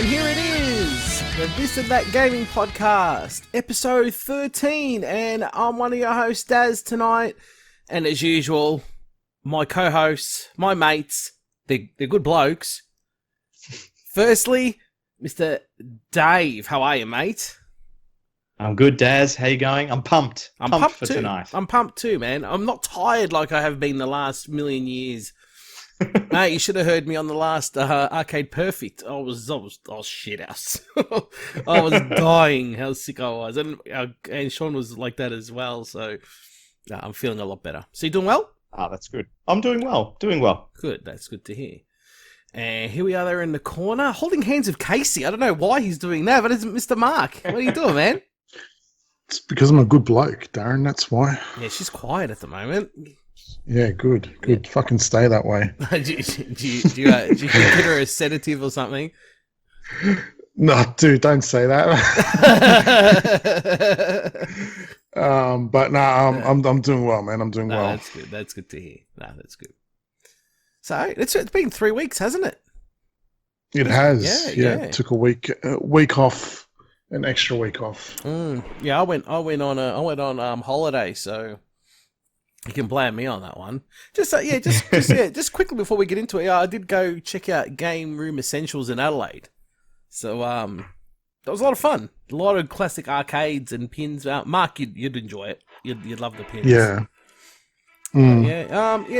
here it is, the This and That Gaming Podcast, episode 13, and I'm one of your hosts, Daz, tonight, and as usual, my co-hosts, my mates, they're good blokes. Firstly, Mr. Dave, how are you, mate? I'm good, Daz. How you going? I'm pumped. I'm pumped for too. tonight. I'm pumped too, man. I'm not tired like I have been the last million years. Mate, you should have heard me on the last Arcade Perfect. I was shit house. I was dying how sick I was, and Sean was like that as well. So I'm feeling a lot better. So you doing well? Ah, that's good. I'm doing well. Doing well. Good. That's good to hear. And here we are there in the corner, holding hands with Casey. I don't know why he's doing that, but it's Mr. Mark. What are you doing, man? It's because I'm a good bloke, Darren. That's why. Yeah, she's quiet at the moment. Yeah, good. Yeah. Fucking stay that way. do you consider a sedative or something? No, dude, don't say that. But no, I'm doing well, man. I'm doing well. That's good. That's good to hear. No, that's good. So it's been 3 weeks, hasn't it? It has. Yeah. It took a week off. An extra week off. Yeah, I went on holiday, so you can blame me on that one. Just quickly before we get into it, I did go check out Game Room Essentials in Adelaide. So that was a lot of fun. A lot of classic arcades and pins. Mark, you'd enjoy it. You'd love the pins. Yeah.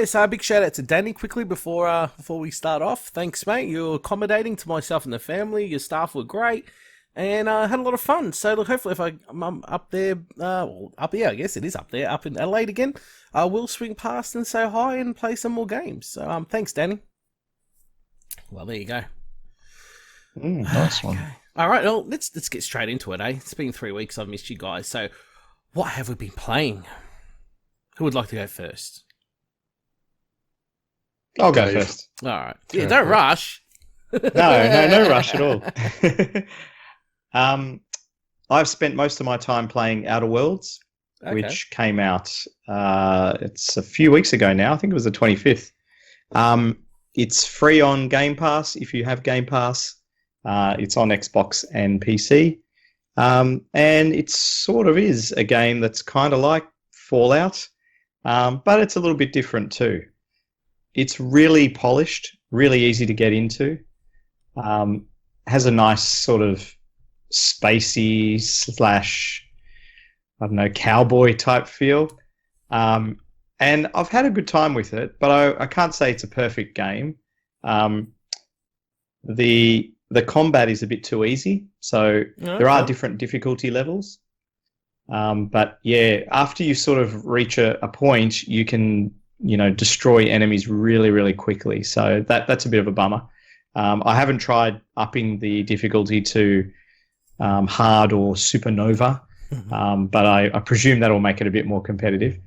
So a big shout out to Danny quickly before we start off. Thanks, mate. You're accommodating to myself and the family. Your staff were great. And I had a lot of fun. So look, hopefully if I'm up there, I guess it is up there, up in Adelaide again, I will swing past and say hi and play some more games. So thanks, Danny. Well, there you go. Nice one. All right, well, let's get straight into it, eh? It's been 3 weeks. I've missed you guys. So what have we been playing? Who would like to go first? I'll go first. All right. Yeah, don't rush. No rush at all. I've spent most of my time playing Outer Worlds, which came out, it's a few weeks ago now. I think it was the 25th. It's free on Game Pass if you have Game Pass. It's on Xbox and PC. And it sort of is a game that's kind of like Fallout, but it's a little bit different too. It's really polished, really easy to get into. Has a nice sort of spacey / I don't know, cowboy type feel. And I've had a good time with it, but I can't say it's a perfect game. The combat is a bit too easy, so there are different difficulty levels. But yeah, after you sort of reach a point, you can, destroy enemies really, really quickly. So that's a bit of a bummer. I haven't tried upping the difficulty to hard or supernova, but I presume that'll make it a bit more competitive.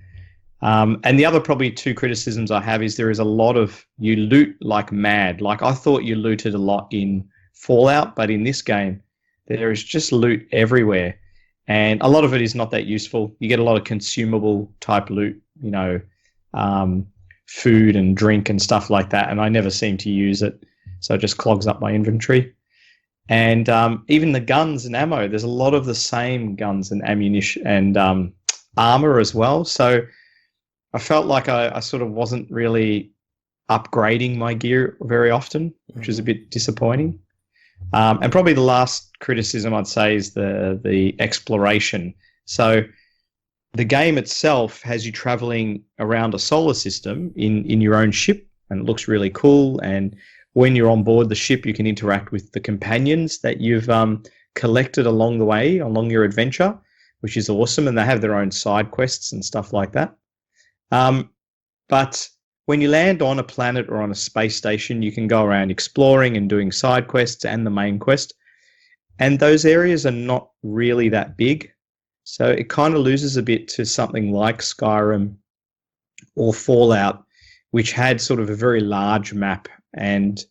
And the other probably two criticisms I have is there is a lot of, you loot like mad. Like I thought you looted a lot in Fallout, but in this game, there is just loot everywhere. And a lot of it is not that useful. You get a lot of consumable type loot, food and drink and stuff like that. And I never seem to use it. So it just clogs up my inventory. And even the guns and ammo, there's a lot of the same guns and ammunition and armor as well. So I felt like I sort of wasn't really upgrading my gear very often, which is a bit disappointing. And probably the last criticism I'd say is the exploration. So the game itself has you traveling around a solar system in your own ship, and it looks really cool. And when you're on board the ship, you can interact with the companions that you've collected along the way, along your adventure, which is awesome. And they have their own side quests and stuff like that. But when you land on a planet or on a space station, you can go around exploring and doing side quests and the main quest. And those areas are not really that big. So it kind of loses a bit to something like Skyrim or Fallout, which had sort of a very large map and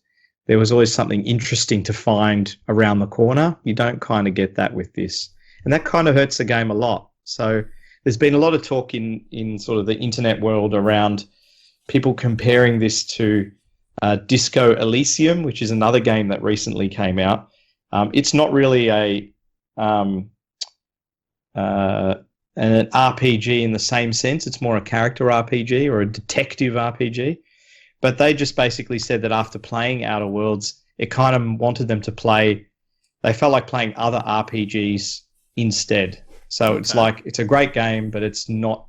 there was always something interesting to find around the corner. You don't kind of get that with this. And that kind of hurts the game a lot. So there's been a lot of talk in sort of the internet world around people comparing this to Disco Elysium, which is another game that recently came out. It's not really an RPG in the same sense. It's more a character RPG or a detective RPG. But they just basically said that after playing Outer Worlds, it kind of wanted them to play. They felt like playing other RPGs instead. So it's like, it's a great game, but it's not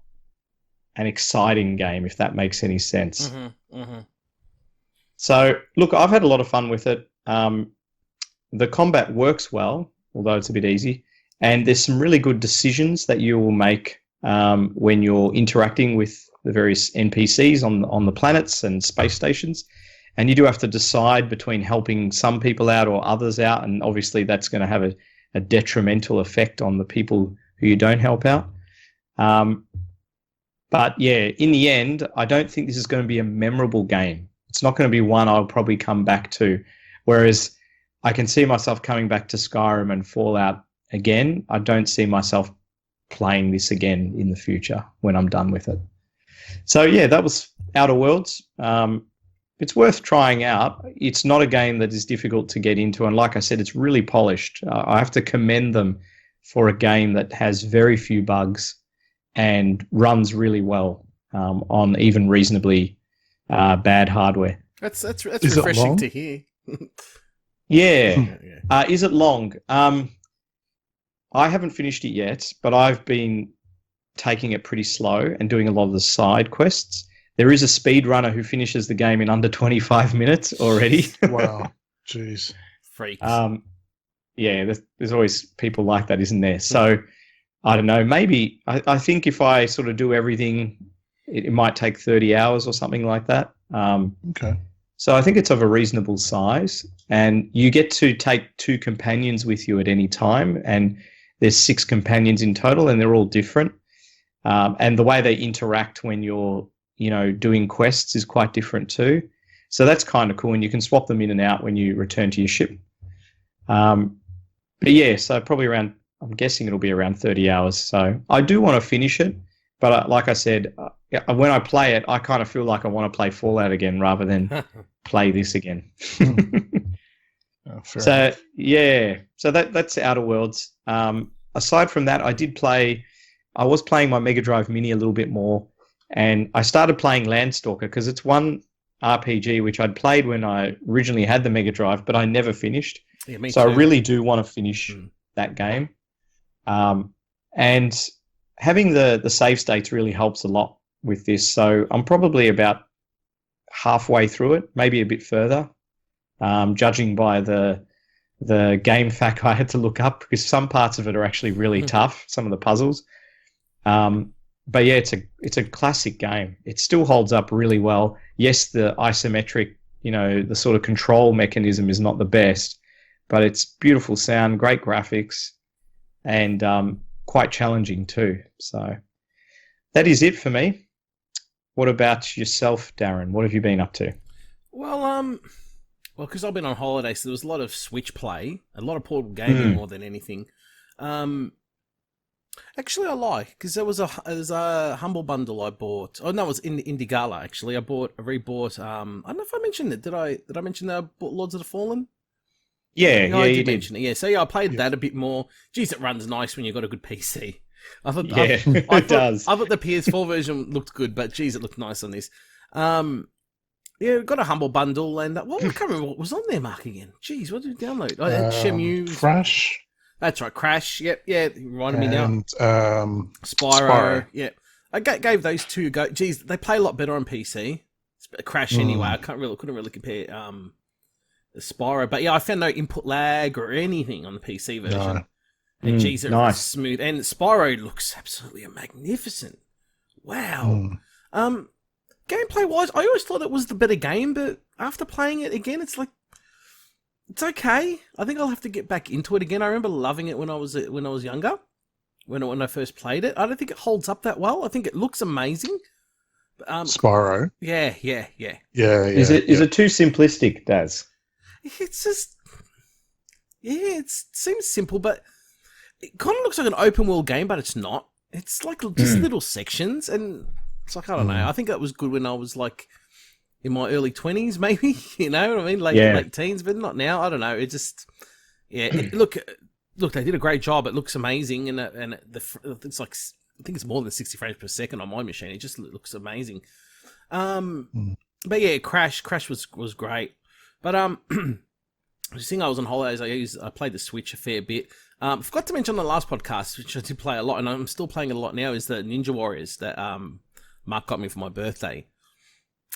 an exciting game, if that makes any sense. So, look, I've had a lot of fun with it. The combat works well, although it's a bit easy. And there's some really good decisions that you will make when you're interacting with the various NPCs on the planets and space stations. And you do have to decide between helping some people out or others out. And obviously that's going to have a detrimental effect on the people who you don't help out. But yeah, in the end, I don't think this is going to be a memorable game. It's not going to be one I'll probably come back to. Whereas I can see myself coming back to Skyrim and Fallout again. I don't see myself playing this again in the future when I'm done with it. So yeah, that was Outer Worlds. It's worth trying out. It's not a game that is difficult to get into. And like I said, it's really polished. I have to commend them for a game that has very few bugs and runs really well on even reasonably bad hardware. That's refreshing to hear. Yeah. Is it long? I haven't finished it yet, but I've been taking it pretty slow and doing a lot of the side quests. There is a speedrunner who finishes the game in under 25 minutes already. Wow. Jeez. Freaks. Yeah, there's always people like that, isn't there? So, I don't know, maybe, I think if I sort of do everything, it might take 30 hours or something like that. Okay. So I think it's of a reasonable size, and you get to take 2 companions with you at any time, and there's 6 companions in total, and they're all different. And the way they interact when you're, doing quests is quite different too. So that's kind of cool, and you can swap them in and out when you return to your ship. But yeah, so probably around, I'm guessing it'll be around 30 hours. So I do want to finish it, but like I said, when I play it, I kind of feel like I want to play Fallout again rather than play this again. Fair so enough. yeah, so that's Outer Worlds. Aside from that, I was playing my Mega Drive Mini a little bit more, and I started playing Landstalker because it's one RPG which I'd played when I originally had the Mega Drive, but I never finished. Yeah, me so too. I really do want to finish that game. And having the save states really helps a lot with this. So I'm probably about halfway through it, maybe a bit further, judging by the game fact I had to look up, because some parts of it are actually really tough, some of the puzzles. But yeah, it's a classic game. It still holds up really well. Yes, the isometric, the sort of control mechanism is not the best, but it's beautiful sound, great graphics, and quite challenging too. So that is it for me. What about yourself, Darren? What have you been up to? Well, because I've been on holiday, so there was a lot of Switch play, a lot of portable gaming more than anything. Actually, I lie, because there was a Humble Bundle I bought. Oh no, it was in Indigala. Actually, I rebought. I don't know if I mentioned it. Did I mention that I bought Lords of the Fallen? Yeah, I you did mention it. Yeah, so yeah, I played that a bit more. Geez, it runs nice when you've got a good PC. It does. I thought the PS4 version looked good, but geez, it looked nice on this. Yeah, got a Humble Bundle, and I can't remember what was on there, Mark, again. Jeez, what did you download? I had Shemu. Crash. That's right, Crash. Yep, yeah, you reminded me now. And Spyro. Yeah, I gave those 2 a go. Geez, they play a lot better on PC. Crash anyway. I couldn't really compare the Spyro, but yeah, I found no input lag or anything on the PC version. No. And geez, it was smooth. And Spyro looks absolutely magnificent. Wow. Gameplay wise, I always thought it was the better game, but after playing it again, it's like, it's okay. I think I'll have to get back into it again. I remember loving it when I was younger, when I first played it. I don't think it holds up that well. I think it looks amazing. Spyro. Yeah. Is it too simplistic, Daz? It's just, it seems simple, but it kind of looks like an open world game, but it's not. It's like just little sections, and it's like, I don't know. I think that was good when I was like in my early 20s, maybe. You know what I mean? Late teens, but not now. I don't know. It just, Look, they did a great job. It looks amazing, and it's like, I think it's more than 60 frames per second on my machine. It just looks amazing. But yeah, Crash was great. But the thing, I was on holidays. I played the Switch a fair bit. Forgot to mention on the last podcast, which I did play a lot, and I'm still playing it a lot now, is the Ninja Warriors that Mark got me for my birthday.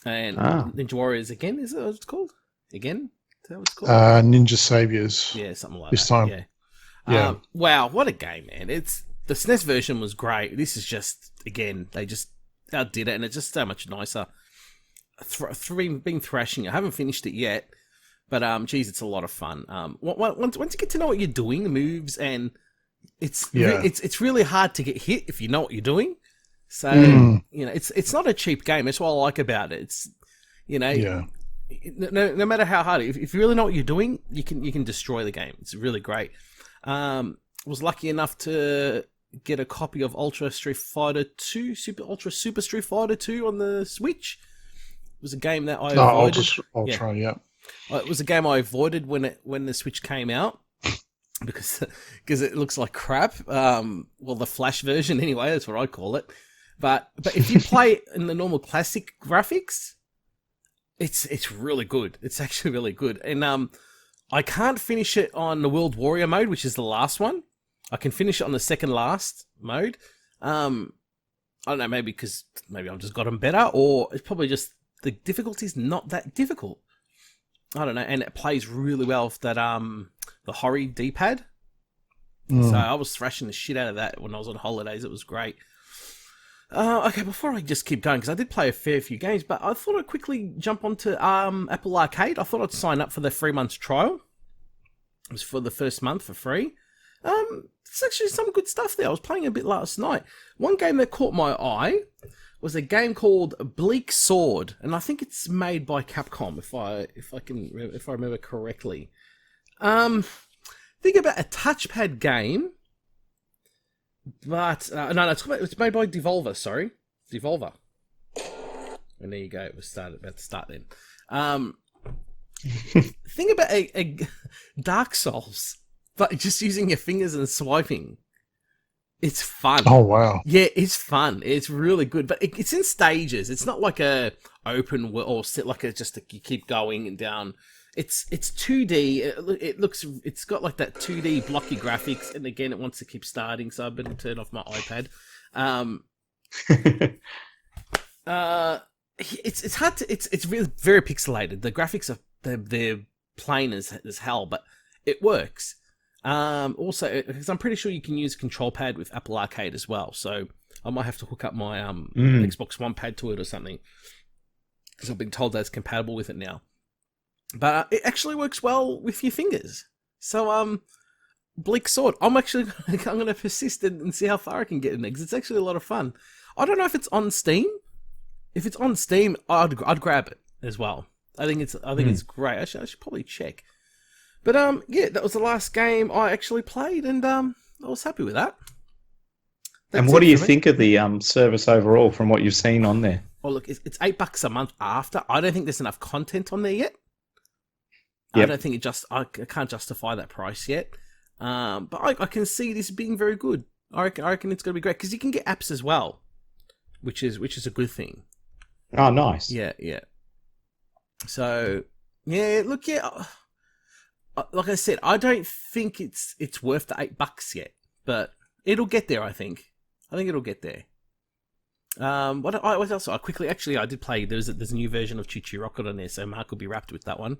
And Ninja Warriors again, is that what it's called? Again? Is that what it's called? Ninja Saviors. Yeah, something like this that. time. Yeah. Wow, what a game, man. The SNES version was great. This is just, again, they just outdid it, and it's just so much nicer. Been thrashing it. I haven't finished it yet, but geez, it's a lot of fun. Once you get to know what you're doing, the moves, and it's really hard to get hit if you know what you're doing. So it's not a cheap game. That's what I like about it. It's no matter how hard, if you really know what you're doing, you can destroy the game. It's really great. Was lucky enough to get a copy of Ultra Street Fighter 2, Super Street Fighter 2 on the Switch. It was a game that I avoided. Ultra, yeah. It was a game I avoided when the Switch came out because it looks like crap. Well, the Flash version anyway, that's what I call it. But if you play it in the normal classic graphics, it's really good. It's actually really good. And I can't finish it on the World Warrior mode, which is the last one. I can finish it on the second last mode. I don't know, maybe because I've just gotten better, or it's probably just the difficulty's not that difficult. I don't know, and it plays really well with that the Hori D-pad. So I was thrashing the shit out of that when I was on holidays. It was great. Okay, before I just keep going, because I did play a fair few games, but I thought I'd quickly jump onto Apple Arcade. I thought I'd sign up for the 3 months trial. It was for the first month for free. It's actually some good stuff there. I was playing a bit last night. One game that caught my eye was a game called Bleak Sword, and I think it's made by Capcom, if I remember correctly. Think about a touchpad game, but no, it's made by Devolver. Sorry, Devolver. And there you go. It was about to start then. Think about a Dark Souls, but just using your fingers and swiping. It's fun. Oh, wow. Yeah, it's fun. It's really good, but it's in stages. It's not like a open world or you keep going and down. It's 2D. It's got like that 2D blocky graphics, and again, it wants to keep starting, so I better turn off my iPad. It's hard to. It's really very pixelated. The graphics are they're plain as hell, but it works. Also, because I'm pretty sure you can use a control pad with Apple Arcade as well, so I might have to hook up my Xbox One pad to it or something, because I've been told that it's compatible with it now. But it actually works well with your fingers. So, Bleak Sword, I'm going to persist and see how far I can get in it, because it's actually a lot of fun. I don't know if it's on Steam. If it's on Steam, I'd grab it as well. I think it's great. I should probably check. But yeah, that was the last game I actually played, and I was happy with that. And what do you think of the service overall from what you've seen on there? Well, look, it's $8 a month after. I don't think there's enough content on there yet. Yep. I don't think I can't justify that price yet. But I can see this being very good. I reckon it's going to be great, because you can get apps as well, which is a good thing. Oh, nice. Yeah. So, yeah, look, yeah. Like I said, I don't think it's worth the $8 yet, but it'll get there. I think it'll get there. What else? I did play. There's a new version of Choo Choo Rocket on there, so Mark will be wrapped with that one.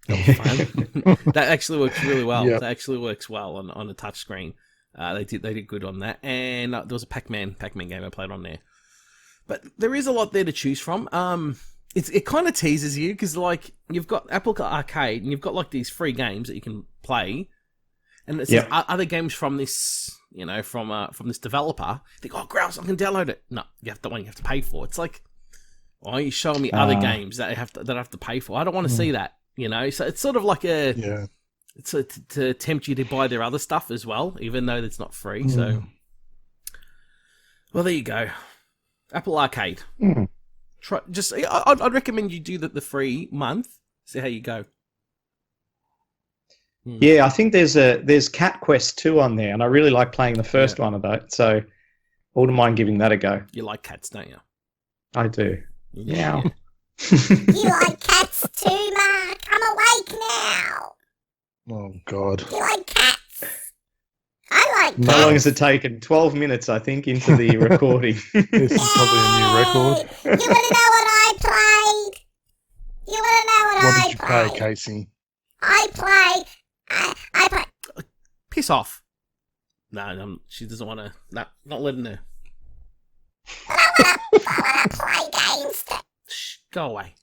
That actually works really well. Yep. That actually works well on the touch screen. They did good on that, and there was a Pac-Man game I played on there. But there is a lot there to choose from. It kind of teases you, because like you've got Apple Arcade and you've got like these free games that you can play, and it's other games from this, from this developer. You think, oh, grouse, I can download it. No, you have to pay for. It's like, why are you showing me other games that I have to pay for? I don't want to see that. So it's sort of like it's to tempt you to buy their other stuff as well, even though it's not free. So, well, there you go, Apple Arcade. I'd recommend you do the free month. See how you go. Yeah, I think there's Cat Quest 2 on there, and I really like playing the first one of that, so I wouldn't mind giving that a go. You like cats, don't you? I do. Yeah. You like cats too, Mark? I'm awake now. Oh, God. You like cats? I like cats. How long has it taken? 12 minutes, I think, into the recording. This is probably a new record. You want to know what I played? You want to know what What I did you play, Casey? I play. I play. Piss off. No, she doesn't want to. No, not letting her. I want to play games. Shh, go away.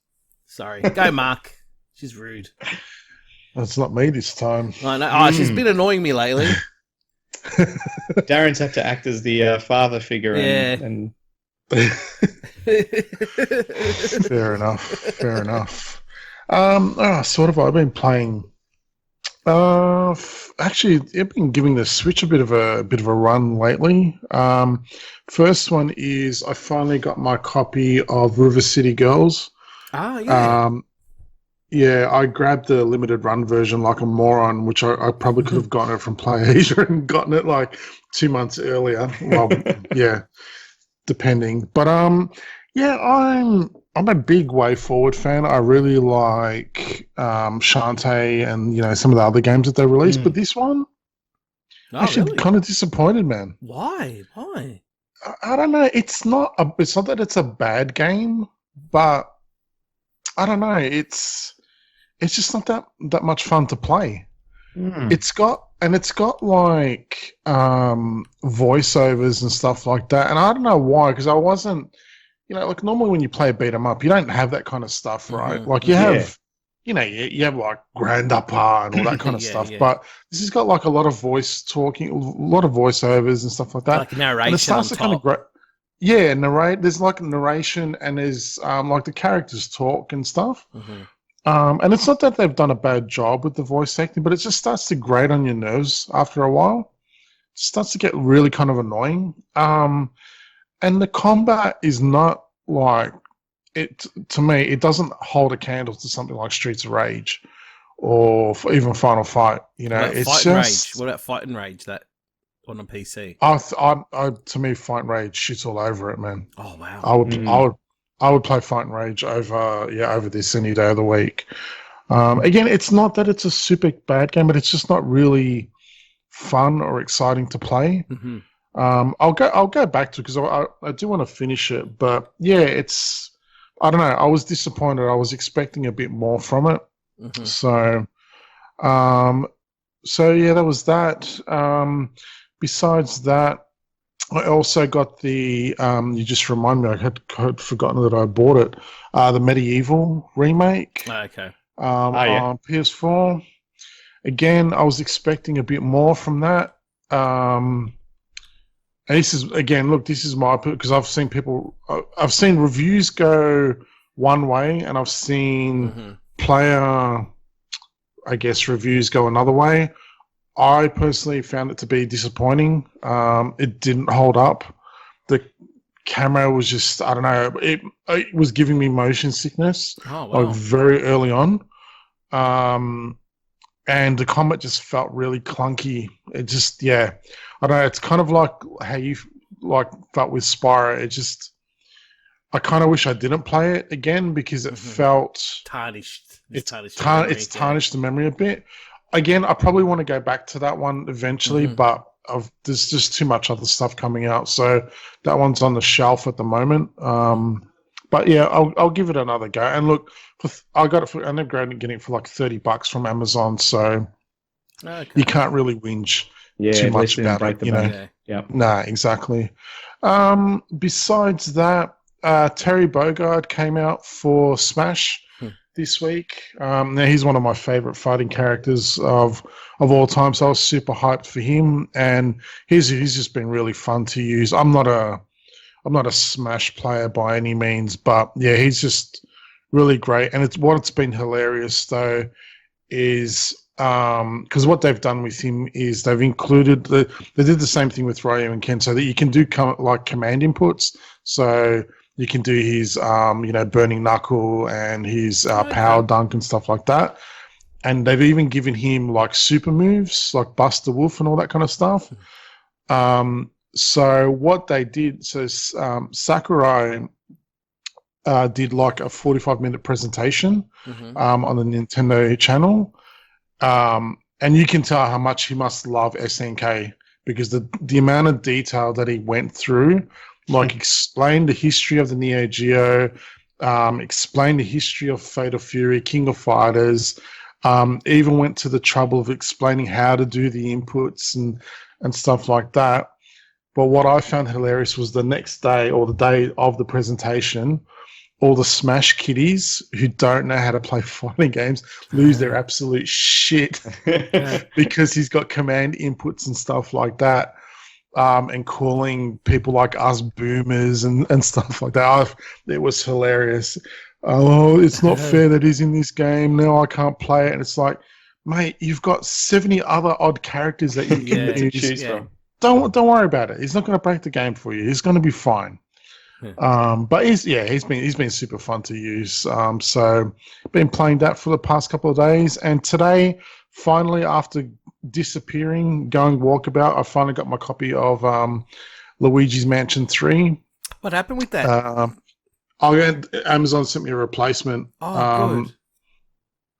Sorry. Go, Mark. She's rude. It's not me this time. I know. Oh, she's been annoying me lately. Darren's had to act as the father figure. Yeah. And Fair enough. Fair enough. Sort of. I've been playing. Actually, I've been giving the Switch a bit of a run lately. First one is I finally got my copy of River City Girls. Ah, yeah. Yeah, I grabbed the limited run version like a moron, which I probably could have gotten it from PlayAsia and gotten it like 2 months earlier. Well, yeah, depending. But yeah, I'm a big Way Forward fan. I really like Shantae and some of the other games that they released, but this one actually really? kind of disappointed, man. Why? I don't know. It's not that it's a bad game, but I don't know. It's just not that much fun to play. It's got like voiceovers and stuff like that, and I don't know why, because I wasn't, like normally when you play a beat 'em up, you don't have that kind of stuff, right? Like you have, you have like Grand Upper and all that kind of stuff, but this has got like a lot of voiceovers and stuff like that. Like narration and it starts on to kind of top. narrate. There's like narration and there's like the characters talk and stuff. And it's not that they've done a bad job with the voice acting, but it just starts to grate on your nerves after a while. It starts to get really kind of annoying. And the combat is not like it. To me, it doesn't hold a candle to something like Streets of Rage or even Final Fight. It's just. What about Fight and Rage? That on a PC. To me, Fight and Rage shits all over it, man. Oh wow! I would play Fight and Rage over this any day of the week. Again, it's not that it's a super bad game, but it's just not really fun or exciting to play. I'll go back to it because I do want to finish it, but yeah, I don't know. I was disappointed. I was expecting a bit more from it. So yeah, that was that. Besides that, I also got the, you just remind me, I had forgotten that I bought it, the Medieval remake Okay. on PS4. Again, I was expecting a bit more from that. And this is, again, look, this is my, because I've seen reviews go one way and I've seen player, I guess, reviews go another way. I personally found it to be disappointing. It didn't hold up. The camera was just, I don't know, it was giving me motion sickness like very early on. And the combat just felt really clunky. It just, I don't know, it's kind of like how you like felt with Spyro. It just, I kind of wish I didn't play it again because it felt tarnished. It's tarnished the memory a bit. Again, I probably want to go back to that one eventually, but there's just too much other stuff coming out, so that one's on the shelf at the moment. But yeah, I'll give it another go. And look, I got it for, I ended up getting it for like $30 from Amazon, so you can't really whinge too much about it. Nah, exactly. Besides that, Terry Bogard came out for Smash this week. Now he's one of my favorite fighting characters of all time, so I was super hyped for him, and he's just been really fun to use. I'm not a Smash player by any means, but yeah, he's just really great. And it's been hilarious though is because what they've done with him is they've included they did the same thing with Ryu and Ken, so that you can do like command inputs. So you can do his, burning knuckle and his power dunk and stuff like that. and they've even given him like super moves, like Buster Wolf and all that kind of stuff. So what they did, Sakurai did like a 45-minute presentation on the Nintendo channel. And you can tell how much he must love SNK, because the amount of detail that he went through, like explained the history of the Neo Geo, explained the history of Fatal Fury, King of Fighters, even went to the trouble of explaining how to do the inputs and stuff like that. But what I found hilarious was the next day, or the day of the presentation, all the Smash kiddies who don't know how to play fighting games lose their absolute shit because he's got command inputs and stuff like that, and calling people like us boomers and stuff like that. It was hilarious. Oh, it's not fair that he's in this game. Now I can't play it. And it's like, mate, you've got 70 other odd characters that you can choose from. Don't worry about it. He's not going to break the game for you. He's going to be fine. But he's been super fun to use. So been playing that for the past couple of days, and today, finally, after disappearing, going walkabout, I finally got my copy of Luigi's Mansion 3. What happened with that? Amazon sent me a replacement. Oh, good.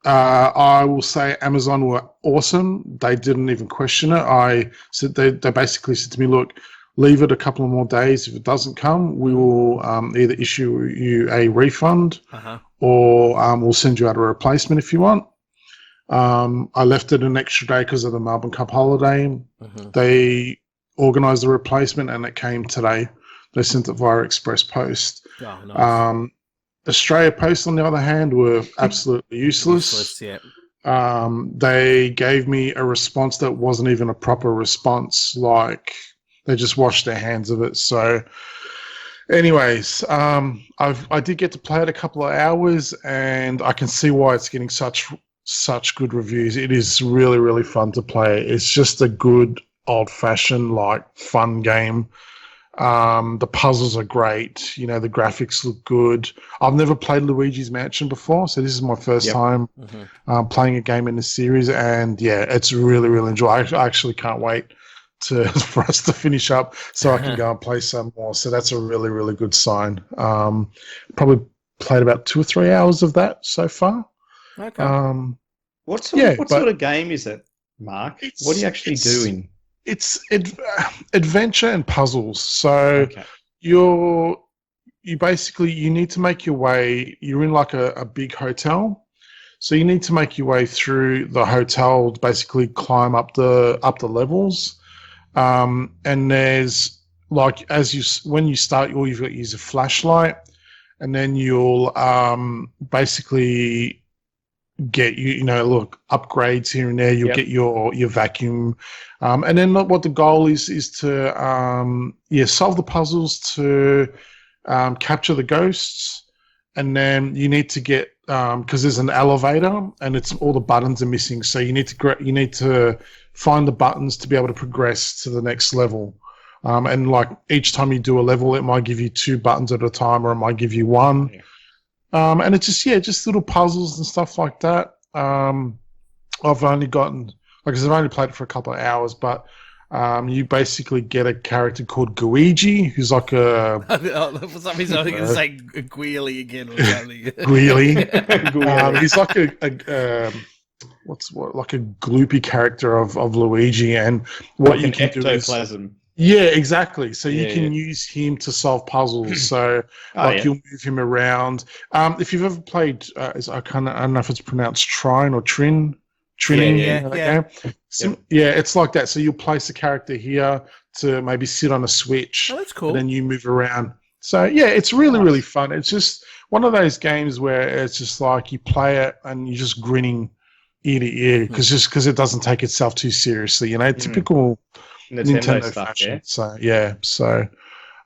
I will say Amazon were awesome. They didn't even question it. They basically said to me, look, leave it a couple of more days. If it doesn't come, we will either issue you a refund or we'll send you out a replacement if you want. I left it an extra day because of the Melbourne Cup holiday. They organised the replacement and it came today. They sent it via express post. Oh, nice. Australia Post, on the other hand, were absolutely useless. They gave me a response that wasn't even a proper response. Like, they just washed their hands of it. So, anyways, I did get to play it a couple of hours, and I can see why it's getting such good reviews. It is really, really fun to play. It's just a good old-fashioned, like, fun game. The puzzles are great. You know, the graphics look good. I've never played Luigi's Mansion before, so this is my first time playing a game in the series, and yeah, it's really, really enjoyable. I actually can't wait for us to finish up so I can go and play some more. So that's a really, really good sign. Probably played about 2 or 3 hours of that so far. Okay. What sort of game is it, Mark? What do you actually do in? It's adventure and puzzles. So you basically need to make your way. You're in like a big hotel, so you need to make your way through the hotel to basically climb up the levels. And there's like when you start, all you've got to use a flashlight, and then you'll basically get upgrades here and there. You'll get your vacuum, and then what the goal is to solve the puzzles to capture the ghosts, and then you need to get because there's an elevator and it's all the buttons are missing, so you need to find the buttons to be able to progress to the next level. And like each time you do a level, it might give you 2 buttons at a time, or it might give you 1. And it's just little puzzles and stuff like that. I've only gotten, I've only played it for a couple of hours, but you basically get a character called Guigi, who's like a... For some reason, I was going to say Guili again or something. Guili. He's like like a gloopy character of Luigi, and what you can do is... Yeah, exactly. So you can use him to solve puzzles. So you'll move him around. If you've ever played, I don't know if it's pronounced Trine or Trin. It's like that. So you'll place a character here to maybe sit on a switch. Oh, that's cool. And then you move around. So yeah, it's really, really fun. It's just one of those games where it's just like you play it and you're just grinning ear to ear because it doesn't take itself too seriously. You know, typical Nintendo fashion.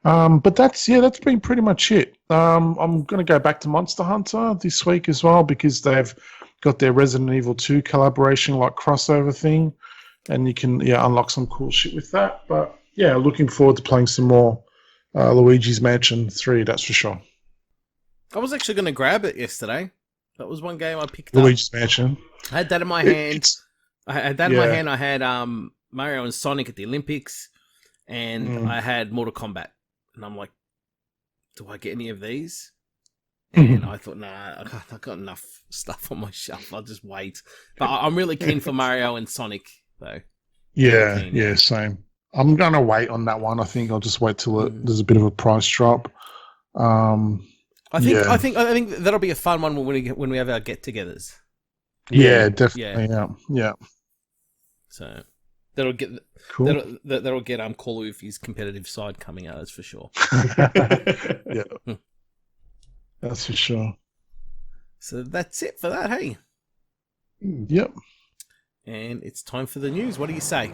But that's been pretty much it. I'm going to go back to Monster Hunter this week as well, because they've got their Resident Evil 2 collaboration, like crossover thing, and you can unlock some cool shit with that. But yeah, looking forward to playing some more Luigi's Mansion 3, that's for sure. I was actually going to grab it yesterday. That was one game I picked up. Luigi's Mansion. I had that in my hand. It's, I had that in my hand. I had Mario and Sonic at the Olympics, and I had Mortal Kombat. And I'm like, do I get any of these? And I thought, nah, I've got enough stuff on my shelf. I'll just wait. But I'm really keen for Mario and Sonic, though. Yeah, same. I'm going to wait on that one. I think I'll just wait till there's a bit of a price drop. I think that'll be a fun one when we have our get-togethers. Yeah, definitely. Yeah. So that'll get cool. That'll get Call of Duty's competitive side coming out. That's for sure. Yeah, that's for sure. So that's it for that. Hey. Yep. And it's time for the news. What do you say?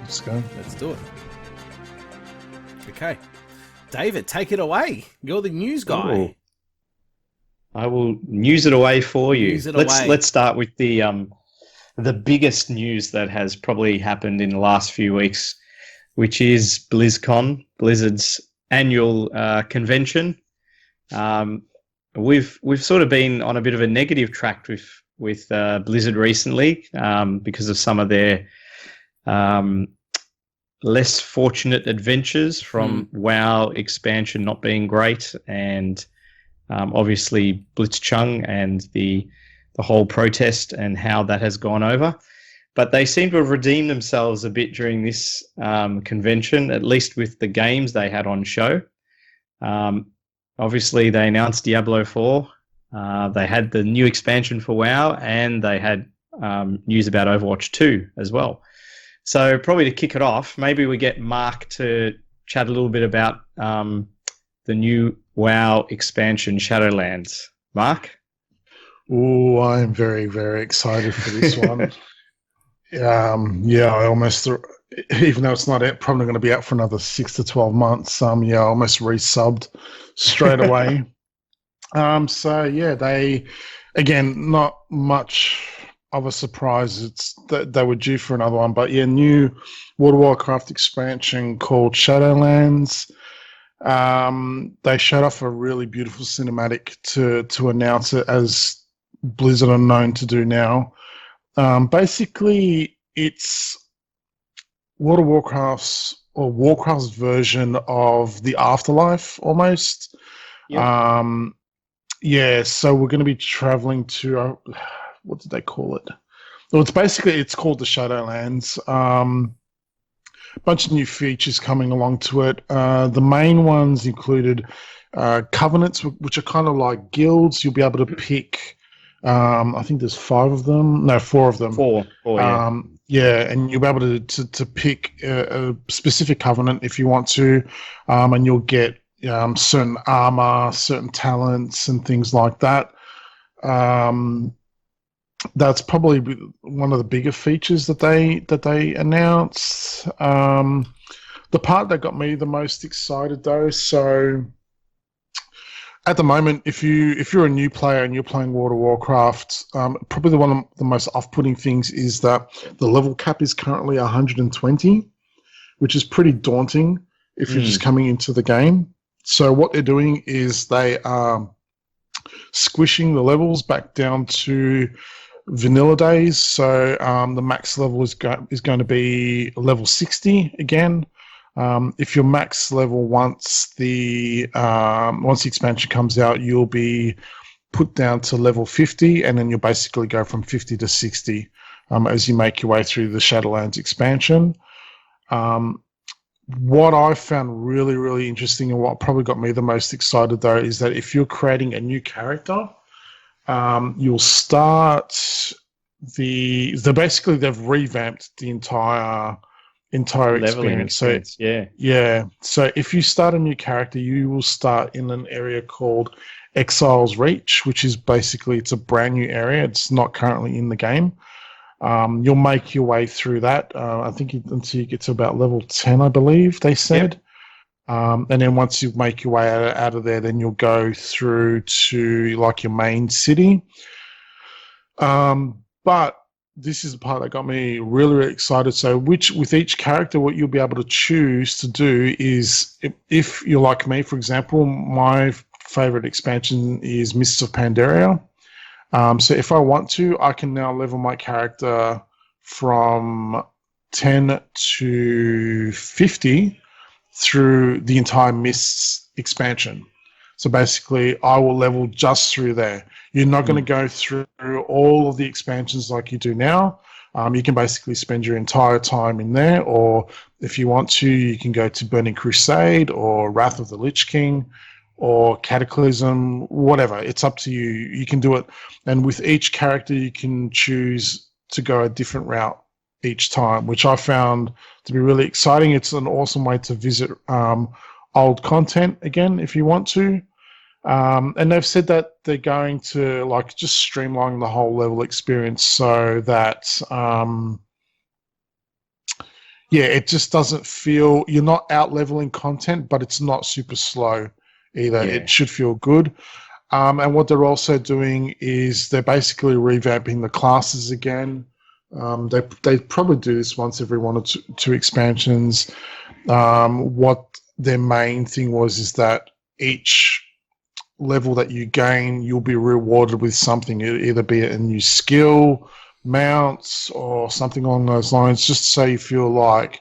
Let's go. Let's do it. Okay. David, take it away. You're the news guy. Ooh. I will news it away for you. Let's start with the biggest news that has probably happened in the last few weeks, which is BlizzCon, Blizzard's annual convention. We've sort of been on a bit of a negative track with Blizzard recently because of some of their less fortunate adventures from WoW expansion not being great, and obviously Blitzchung and the whole protest and how that has gone over. But they seem to have redeemed themselves a bit during this convention, at least with the games they had on show. Obviously, they announced Diablo 4. They had the new expansion for WoW, and they had news about Overwatch 2 as well. So probably to kick it off, maybe we get Mark to chat a little bit about the new WoW expansion, Shadowlands. Mark? Oh, I'm very, very excited for this one. I almost, even though it's not probably going to be out for another 6 to 12 months, I almost resubbed straight away. They, again, not much of a surprise. It's that they were due for another one, but new World of Warcraft expansion called Shadowlands. They showed off a really beautiful cinematic to announce it, as Blizzard are known to do now. Basically, it's World of Warcraft's version of the Afterlife, almost. Yep. So we're going to be traveling to what did they call it? Well, it's called the Shadowlands. Bunch of new features coming along to it. The main ones included covenants, which are kind of like guilds. You'll be able to pick. I think there's 4 of them. Four, yeah. And you'll be able to pick a specific covenant if you want to, and you'll get certain armor, certain talents, and things like that. That's probably one of the bigger features that they announced. The part that got me the most excited, though, so at the moment, if you're a new player and you're playing World of Warcraft, probably one of the most off-putting things is that the level cap is currently 120, which is pretty daunting if you're just coming into the game. So what they're doing is they are squishing the levels back down to vanilla days. So the max level is going to be level 60 again. If your max level once the expansion comes out, you'll be put down to level 50, and then you'll basically go from 50 to 60 as you make your way through the Shadowlands expansion. What I found really, really interesting, and what probably got me the most excited, though, is that if you're creating a new character, you'll start they've revamped the entire experience. So So if you start a new character, you will start in an area called Exile's Reach, which is basically, it's a brand new area. It's not currently in the game. You'll make your way through that. I think until you get to about level 10, I believe they said. Yep. And then once you make your way out of there, then you'll go through to like your main city. But this is the part that got me really, really excited. So with each character, what you'll be able to choose to do is, if you're like me, for example, my favorite expansion is Mists of Pandaria. So if I want to, I can now level my character from 10 to 50 through the entire Mists expansion. So basically, I will level just through there. You're not going to go through all of the expansions like you do now. You can basically spend your entire time in there, or if you want to, you can go to Burning Crusade or Wrath of the Lich King or Cataclysm, whatever. It's up to you. You can do it. And with each character, you can choose to go a different route each time, which I found to be really exciting. It's an awesome way to visit old content again if you want to. And they've said that they're going to like just streamline the whole level experience so that it just doesn't feel, you're not out leveling content, but it's not super slow either. Yeah. It should feel good. And what they're also doing is they're basically revamping the classes again. They probably do this once every one or two expansions. What their main thing was is that each level that you gain, you'll be rewarded with something, either be it a new skill, mounts, or something along those lines, just so you feel like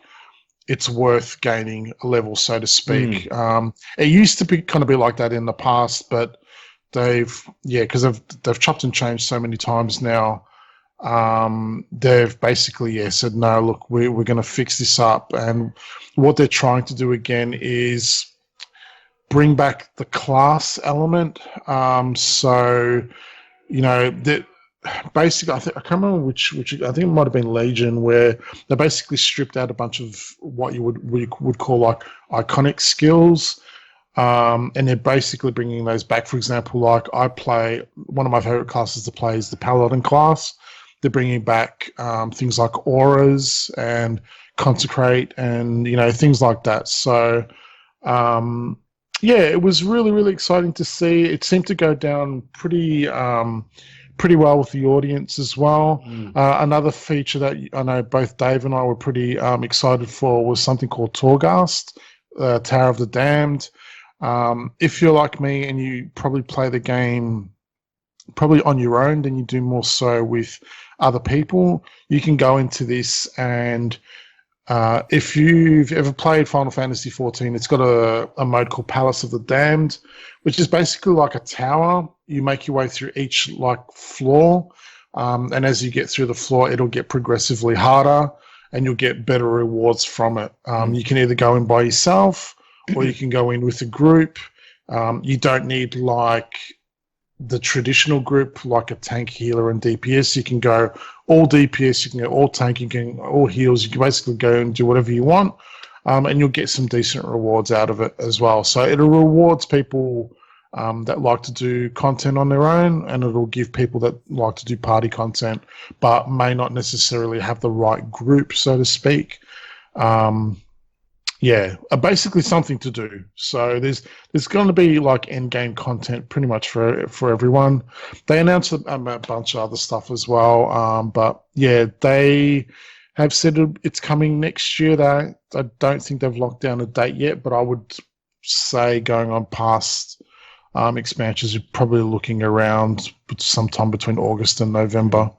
it's worth gaining a level, so to speak. It used to be kind of be like that in the past, but because they've chopped and changed so many times now. They've basically said, no, look, we're going to fix this up. And what they're trying to do again is bring back the class element. So, that basically, I can't remember which I think it might have been Legion, where they basically stripped out a bunch of what you would call like iconic skills. And they're basically bringing those back. For example, like one of my favorite classes to play is the Paladin class. They're bringing back things like auras and consecrate and things like that. So it was really, really exciting to see. It seemed to go down pretty well with the audience as well. Another feature that I know both Dave and I were pretty excited for was something called Torghast, Tower of the Damned. If you're like me and you probably play the game probably on your own, then you do more so with other people, you can go into this and if you've ever played Final Fantasy XIV, it's got a mode called Palace of the Damned, which is basically like a tower. You make your way through each floor, and as you get through the floor, it'll get progressively harder, and you'll get better rewards from it. You can either go in by yourself, or you can go in with a group. You don't need like the traditional group, like a tank, healer, and DPS. You can go all DPS, you can go all tank, you can go all heals. You can basically go and do whatever you want, and you'll get some decent rewards out of it as well. So it rewards people that like to do content on their own, and it'll give people that like to do party content but may not necessarily have the right group, so to speak. Basically something to do. So there's going to be like end game content pretty much for everyone. They announced a bunch of other stuff as well, but they have said it's coming next year. I don't think they've locked down a date yet, but I would say going on past expansions, you're probably looking around sometime between August and November,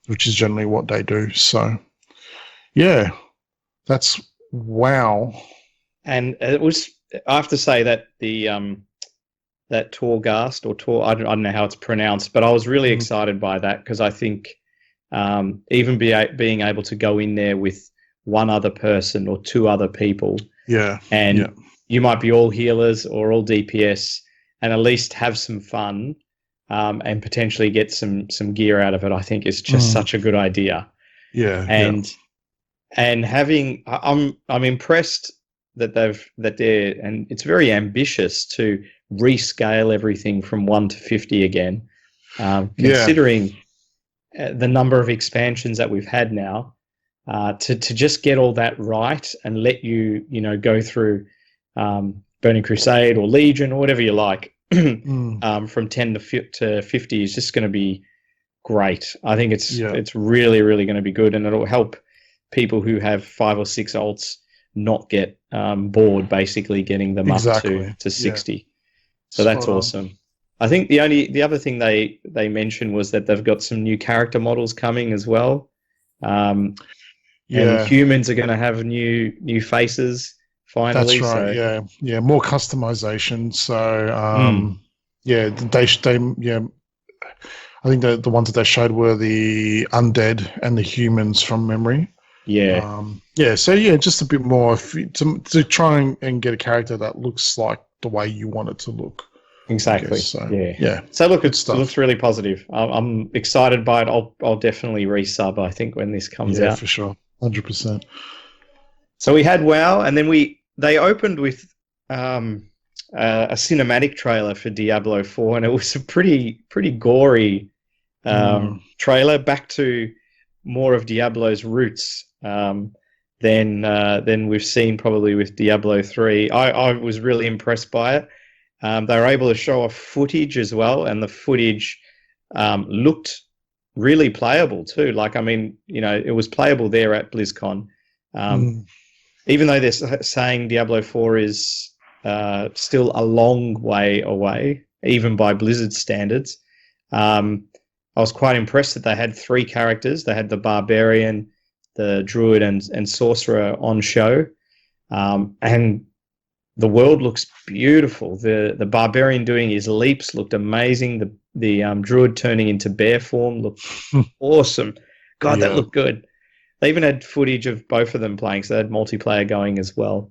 which is generally what they do. So that's wow. And it was, I have to say that the that Torghast or Tor, I don't know how it's pronounced, but I was really excited by that because I think even being able to go in there with one other person or two other people, you might be all healers or all DPS, and at least have some fun and potentially get some gear out of it. I think is just such a good idea. And having, I'm impressed that they're, and it's very ambitious to rescale everything from 1 to 50 again, considering the number of expansions that we've had now, to just get all that right and let you go through Burning Crusade or Legion or whatever you like, from 10 to 50 is just going to be great. I think it's really, really going to be good, and it'll help people who have 5 or 6 alts not get bored, basically getting them up to 60. So that's awesome. I think the other thing they mentioned was that they've got some new character models coming as well. And humans are going to have new faces finally. That's right. So. Yeah, more customization. So I think the ones that they showed were the undead and the humans from memory. Yeah. Just a bit more to try and get a character that looks like the way you want it to look. Exactly. So, yeah. So look, it looks really positive. I'm excited by it. I'll definitely resub, I think, when this comes out. Yeah, for sure. 100%. So we had WoW, and then they opened with a cinematic trailer for Diablo 4, and it was a pretty gory trailer, back to more of Diablo's roots than we've seen probably with Diablo 3. I was really impressed by it. They were able to show off footage as well, and the footage looked really playable too. Like, I mean, it was playable there at BlizzCon. Even though they're saying Diablo 4 is still a long way away, even by Blizzard standards, I was quite impressed that they had 3 characters. They had the Barbarian, the Druid, and Sorcerer on show. And the world looks beautiful. The Barbarian doing his leaps looked amazing. The Druid turning into bear form looked awesome. God, that looked good. They even had footage of both of them playing, so they had multiplayer going as well.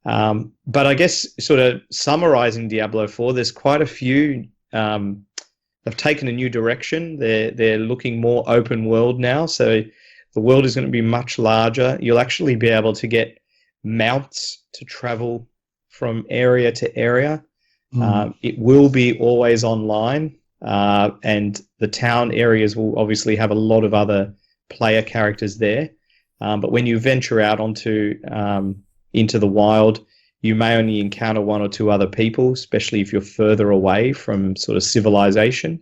But I guess sort of summarizing Diablo 4, there's quite a few. They've taken a new direction. They're looking more open world now, so the world is going to be much larger. You'll actually be able to get mounts to travel from area to area. It will be always online, and the town areas will obviously have a lot of other player characters there. But when you venture out into the wild, you may only encounter 1 or 2 other people, especially if you're further away from sort of civilization.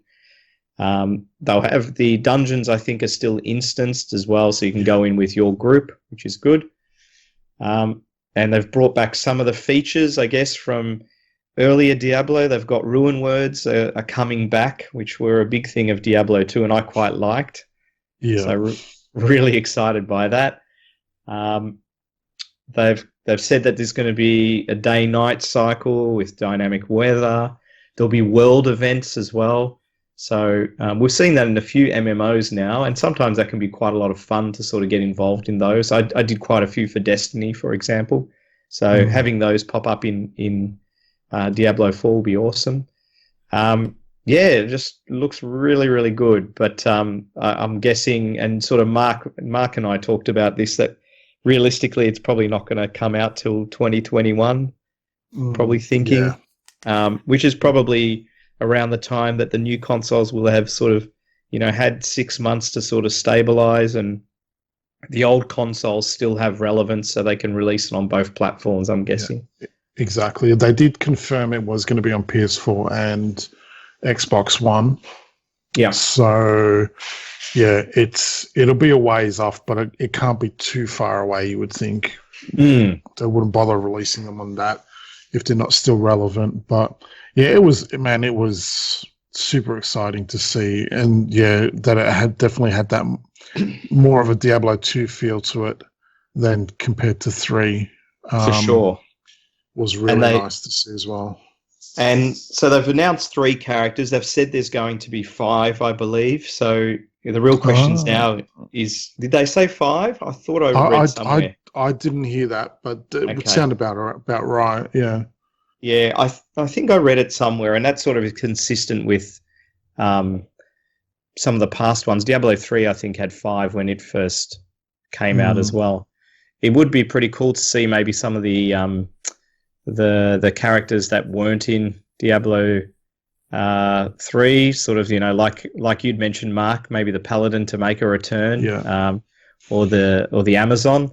They'll have the dungeons, I think, are still instanced as well, so you can go in with your group, which is good. And they've brought back some of the features, I guess, from earlier Diablo. They've got rune words are coming back, which were a big thing of Diablo 2, and I quite liked. Yeah. So really excited by that. They've said that there's going to be a day-night cycle with dynamic weather. There'll be world events as well. So we've seen that in a few MMOs now, and sometimes that can be quite a lot of fun to sort of get involved in those. I did quite a few for Destiny, for example. So having those pop up in Diablo 4 will be awesome. It just looks really, really good. But I'm guessing, and sort of Mark and I talked about this, that realistically it's probably not going to come out till 2021, probably thinking, which is probably around the time that the new consoles will have sort of, had 6 months to sort of stabilize, and the old consoles still have relevance, so they can release it on both platforms, I'm guessing. Yeah, exactly. They did confirm it was going to be on PS4 and Xbox One. Yeah. So, it'll be a ways off, but it can't be too far away, you would think. They wouldn't bother releasing them on that if they're not still relevant. But, it was super exciting to see. And, that it had definitely had that more of a Diablo 2 feel to it than compared to 3. For sure. Was really nice to see as well. And so they've announced 3 characters. They've said there's going to be 5, I believe. So the real questions now is, did they say 5? I thought I read somewhere. I didn't hear that, but it would sound about right. Yeah. Yeah, I think I read it somewhere, and that sort of is consistent with some of the past ones. Diablo 3, I think, had 5 when it first came out as well. It would be pretty cool to see maybe some of the characters that weren't in Diablo 3, sort of, like you'd mentioned, Mark, maybe the Paladin to make a return, or the Amazon.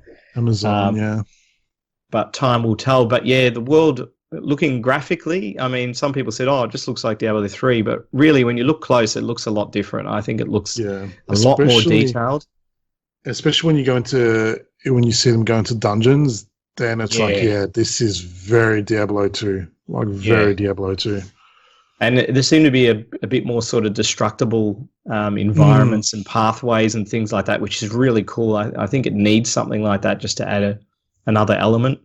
But time will tell. But the world, looking graphically, I mean, some people said, it just looks like Diablo 3, but really, when you look close, it looks a lot different. I think it looks a lot more detailed. Especially when you see them go into dungeons, then it's this is very Diablo 2, Diablo 2. And there seem to be a bit more sort of destructible environments and pathways and things like that, which is really cool. I think it needs something like that just to add another element.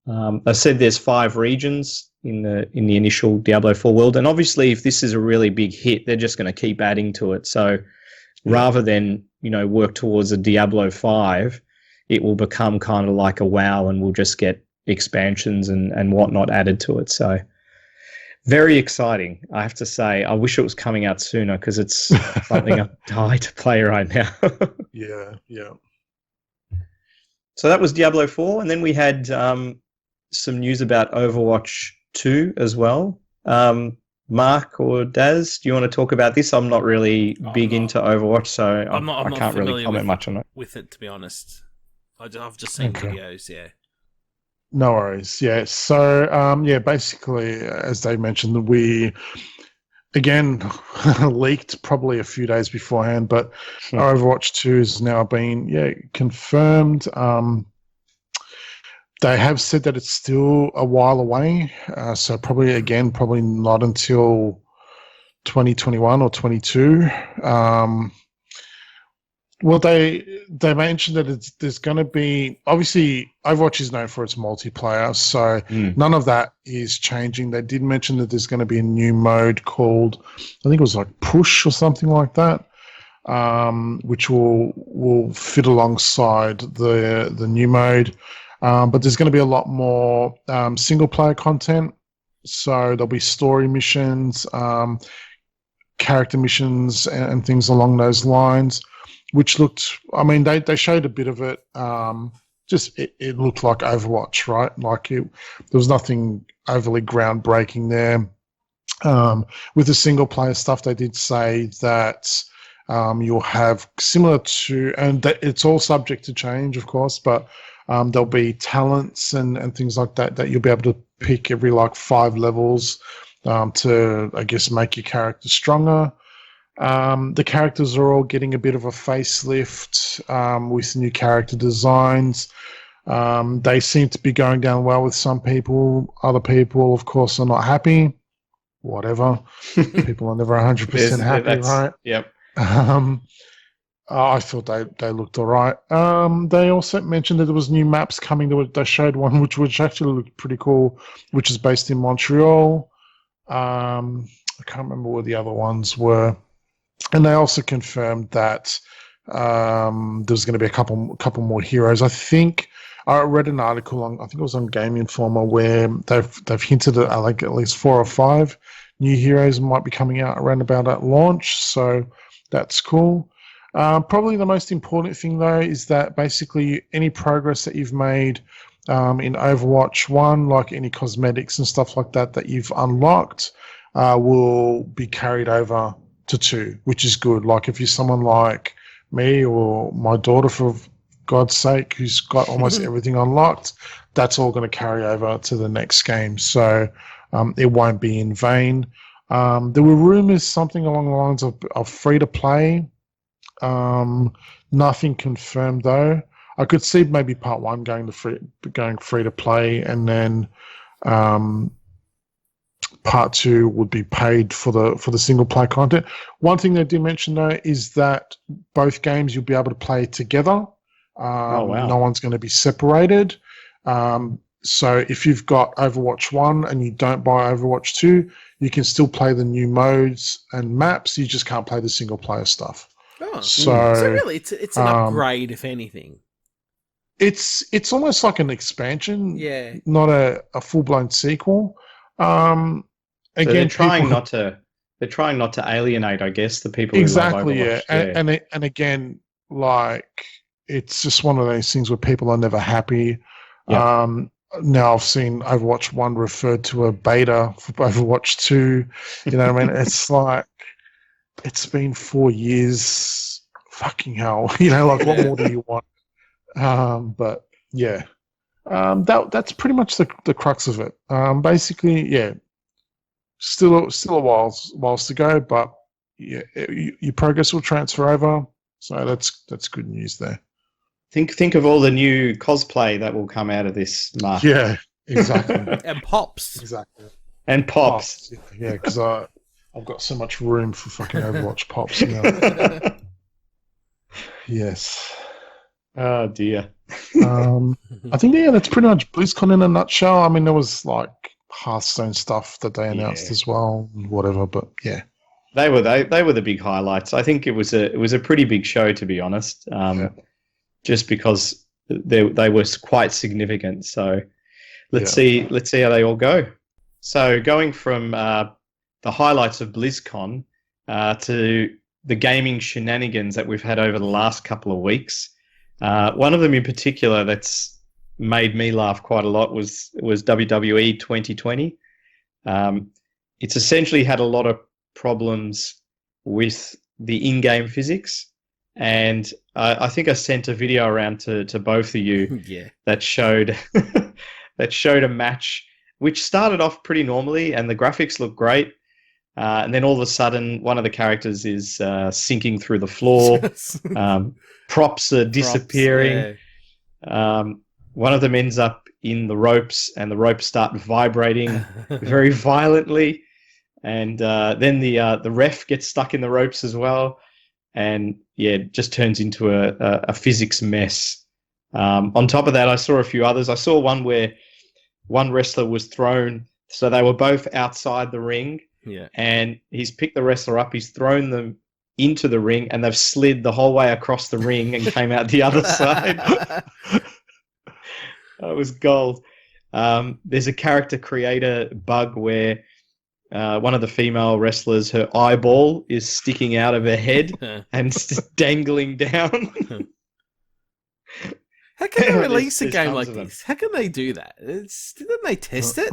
I said there's 5 regions in the initial Diablo 4 world, and obviously if this is a really big hit, they're just going to keep adding to it. So rather than work towards a Diablo 5, it will become kind of like a WoW, and we'll just get expansions and whatnot added to it. So very exciting, I have to say. I wish it was coming out sooner because it's something I die to play right now. Yeah. So that was Diablo 4, and then we had some news about Overwatch 2 as well. Mark or Daz, do you want to talk about this? I'm not really big into Overwatch, so I can't really comment much on it. With it, to be honest. I've just seen videos, yeah. No worries. Yeah. So, basically, as they mentioned, we again leaked probably a few days beforehand, but Overwatch 2 has now been confirmed. They have said that it's still a while away, so probably not until 2021 or 22. Well, they mentioned that there's going to be, obviously Overwatch is known for its multiplayer, so none of that is changing. They did mention that there's going to be a new mode called, I think it was like Push or something like that, which will fit alongside the new mode. But there's going to be a lot more single player content. So there'll be story missions, character missions, and things along those lines. Which looked, they showed a bit of it. It looked like Overwatch, right? Like there was nothing overly groundbreaking there. With the single player stuff, they did say that you'll have similar to, and it's all subject to change, of course, but there'll be talents and things like that you'll be able to pick every 5 levels to, I guess, make your character stronger. The characters are all getting a bit of a facelift with new character designs. They seem to be going down well with some people. Other people, of course, are not happy. Whatever. People are never 100% happy, right? Yep. I thought they looked all right. They also mentioned that there was new maps coming. They showed one which actually looked pretty cool, which is based in Montreal. I can't remember what the other ones were. And they also confirmed that there's going to be a couple more heroes. I think I read an article I think it was on Game Informer, where they've hinted at at least 4 or 5 new heroes might be coming out around about at launch. So that's cool. Probably the most important thing though is that basically any progress that you've made in Overwatch 1, like any cosmetics and stuff like that you've unlocked, will be carried over to 2, which is good. Like if you're someone like me or my daughter, for God's sake, who's got almost everything unlocked, that's all going to carry over to the next game. So it won't be in vain. There were rumors something along the lines of free to play. Nothing confirmed though. I could see maybe part 1 going free to play, and then part 2 would be paid for the single player content. One thing they did mention though is that both games you'll be able to play together. Oh, wow. No one's going to be separated. So if you've got Overwatch 1 and you don't buy Overwatch 2, you can still play the new modes and maps. You just can't play the single player stuff. Oh, so really, it's an upgrade, if anything. It's almost like an expansion, not a full blown sequel. Again, so they're trying not to alienate, I guess, the people exactly, who love Overwatch. Yeah. And again, like it's just one of those things where people are never happy. Yep. Now I've seen Overwatch 1 referred to a beta for Overwatch 2. You know what I mean? It's like, it's been 4 years. Fucking hell. You know, like what more do you want? But yeah, that's pretty much the crux of it. Basically, yeah, still a whiles to go, but yeah, your progress will transfer over. So that's good news there. Think of all the new cosplay that will come out of this, Mark. Yeah, exactly. And pops. Exactly. And Pops. Yeah, because I've got so much room for fucking Overwatch Pops now. Yes. Oh dear. I think that's pretty much BlizzCon in a nutshell. I mean, there was like Hearthstone stuff that they announced as well, and whatever. But yeah, They were the big highlights. I think it was a pretty big show, to be honest. Just because they were quite significant. So let's see how they all go. So going from the highlights of BlizzCon to the gaming shenanigans that we've had over the last couple of weeks. One of them in particular that's made me laugh quite a lot was WWE 2020. It's essentially had a lot of problems with the in-game physics, and I think I sent a video around to both of you that showed a match which started off pretty normally, and the graphics looked great. And then all of a sudden, one of the characters is sinking through the floor. Props are disappearing. One of them ends up in the ropes, and the ropes start vibrating very violently. And then the ref gets stuck in the ropes as well. And it just turns into a physics mess. On top of that, I saw a few others. I saw one where one wrestler was thrown, so they were both outside the ring. Yeah. And he's picked the wrestler up, he's thrown them into the ring, and they've slid the whole way across the ring and came out the other side. That was gold. There's a character creator bug where one of the female wrestlers, her eyeball is sticking out of her head and just dangling down. How can they release a game like this? How can they do that? Didn't they test it?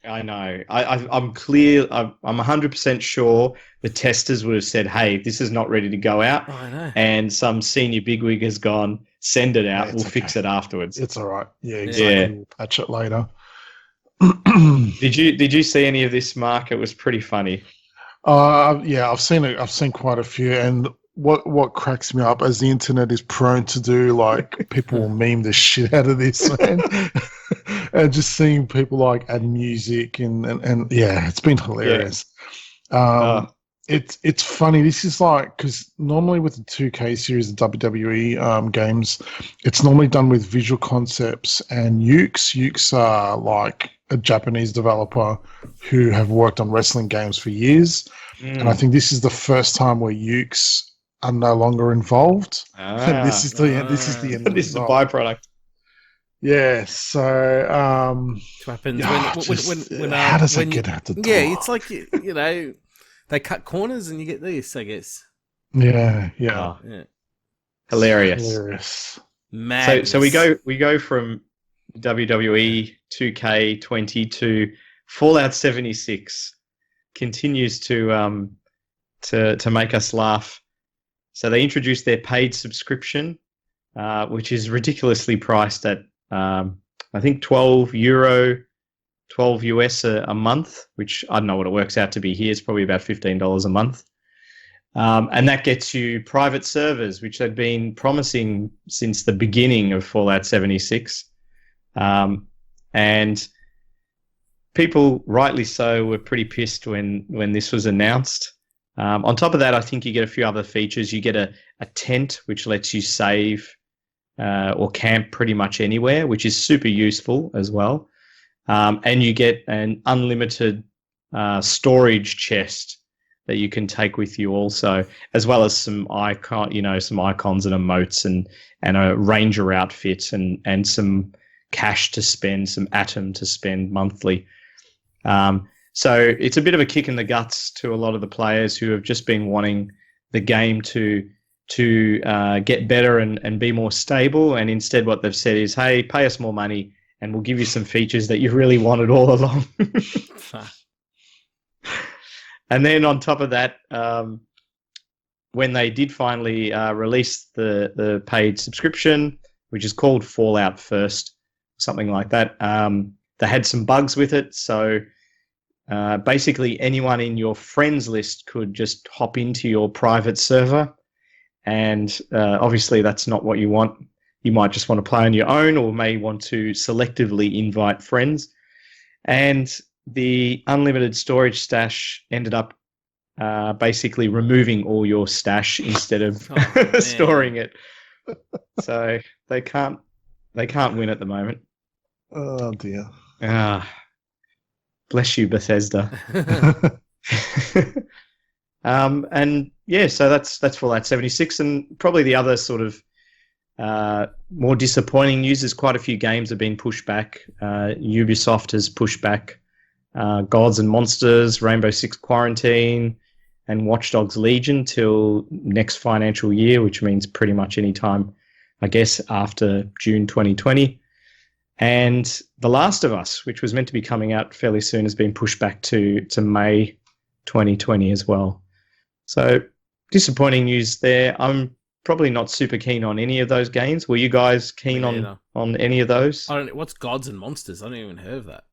I know. I'm clear. I'm 100% sure the testers would have said, "Hey, this is not ready to go out," and some senior bigwig has gone, "Send it out. We'll fix it afterwards." It's all right. Yeah, exactly. Yeah. We'll patch it later. Did you see any of this, Mark? It was pretty funny. Yeah, I've seen it. I've seen quite a few, and what cracks me up, as the internet is prone to do, like people will meme the shit out of this, man. And just seeing people like add music and yeah, it's been hilarious. It's funny. This is like, because normally with the 2K series of WWE games, it's normally done with Visual Concepts and Ukes. Ukes are like a Japanese developer who have worked on wrestling games for years, and I think this is the first time where Ukes are no longer involved. This is the end. This is the byproduct. Yeah, so what happens when how does it get out the door? Yeah, it's like you know, they cut corners and you get this, I guess. Yeah. Hilarious. Madness. So we go from WWE 2K20 to Fallout 76. Continues to make us laugh. So they introduced their paid subscription, which is ridiculously priced at I think €12, 12 US a month, which I don't know what it works out to be here. It's probably about $15 a month. And that gets you private servers, which they've been promising since the beginning of Fallout 76. And people, rightly so, were pretty pissed when this was announced. On top of that, I think you get a few other features. You get a tent, which lets you save or camp pretty much anywhere, which is super useful as well. And you get an unlimited storage chest that you can take with you also, as well as some icons and emotes and a ranger outfit and some cash to spend, some atom to spend monthly. So it's a bit of a kick in the guts to a lot of the players who have just been wanting the game to get better and be more stable. And instead what they've said is, hey, pay us more money and we'll give you some features that you really wanted all along. And then on top of that, when they did finally release the paid subscription, which is called Fallout First, something like that, they had some bugs with it. So basically anyone in your friends list could just hop into your private server. And obviously that's not what you want. You might just want to play on your own or may want to selectively invite friends. And the unlimited storage stash ended up basically removing all your stash instead of storing it. So they can't win at the moment. Oh dear. Bless you, Bethesda. And yeah, so that's Fallout 76, and probably the other sort of more disappointing news is quite a few games have been pushed back. Ubisoft has pushed back Gods and Monsters, Rainbow Six Quarantine, and Watch Dogs Legion till next financial year, which means pretty much any time, I guess, after June 2020. And The Last of Us, which was meant to be coming out fairly soon, has been pushed back to May 2020 as well. So disappointing news there. I'm probably not super keen on any of those games. Were you guys keen on any of those? I don't know. What's Gods and Monsters? I don't even heard of that.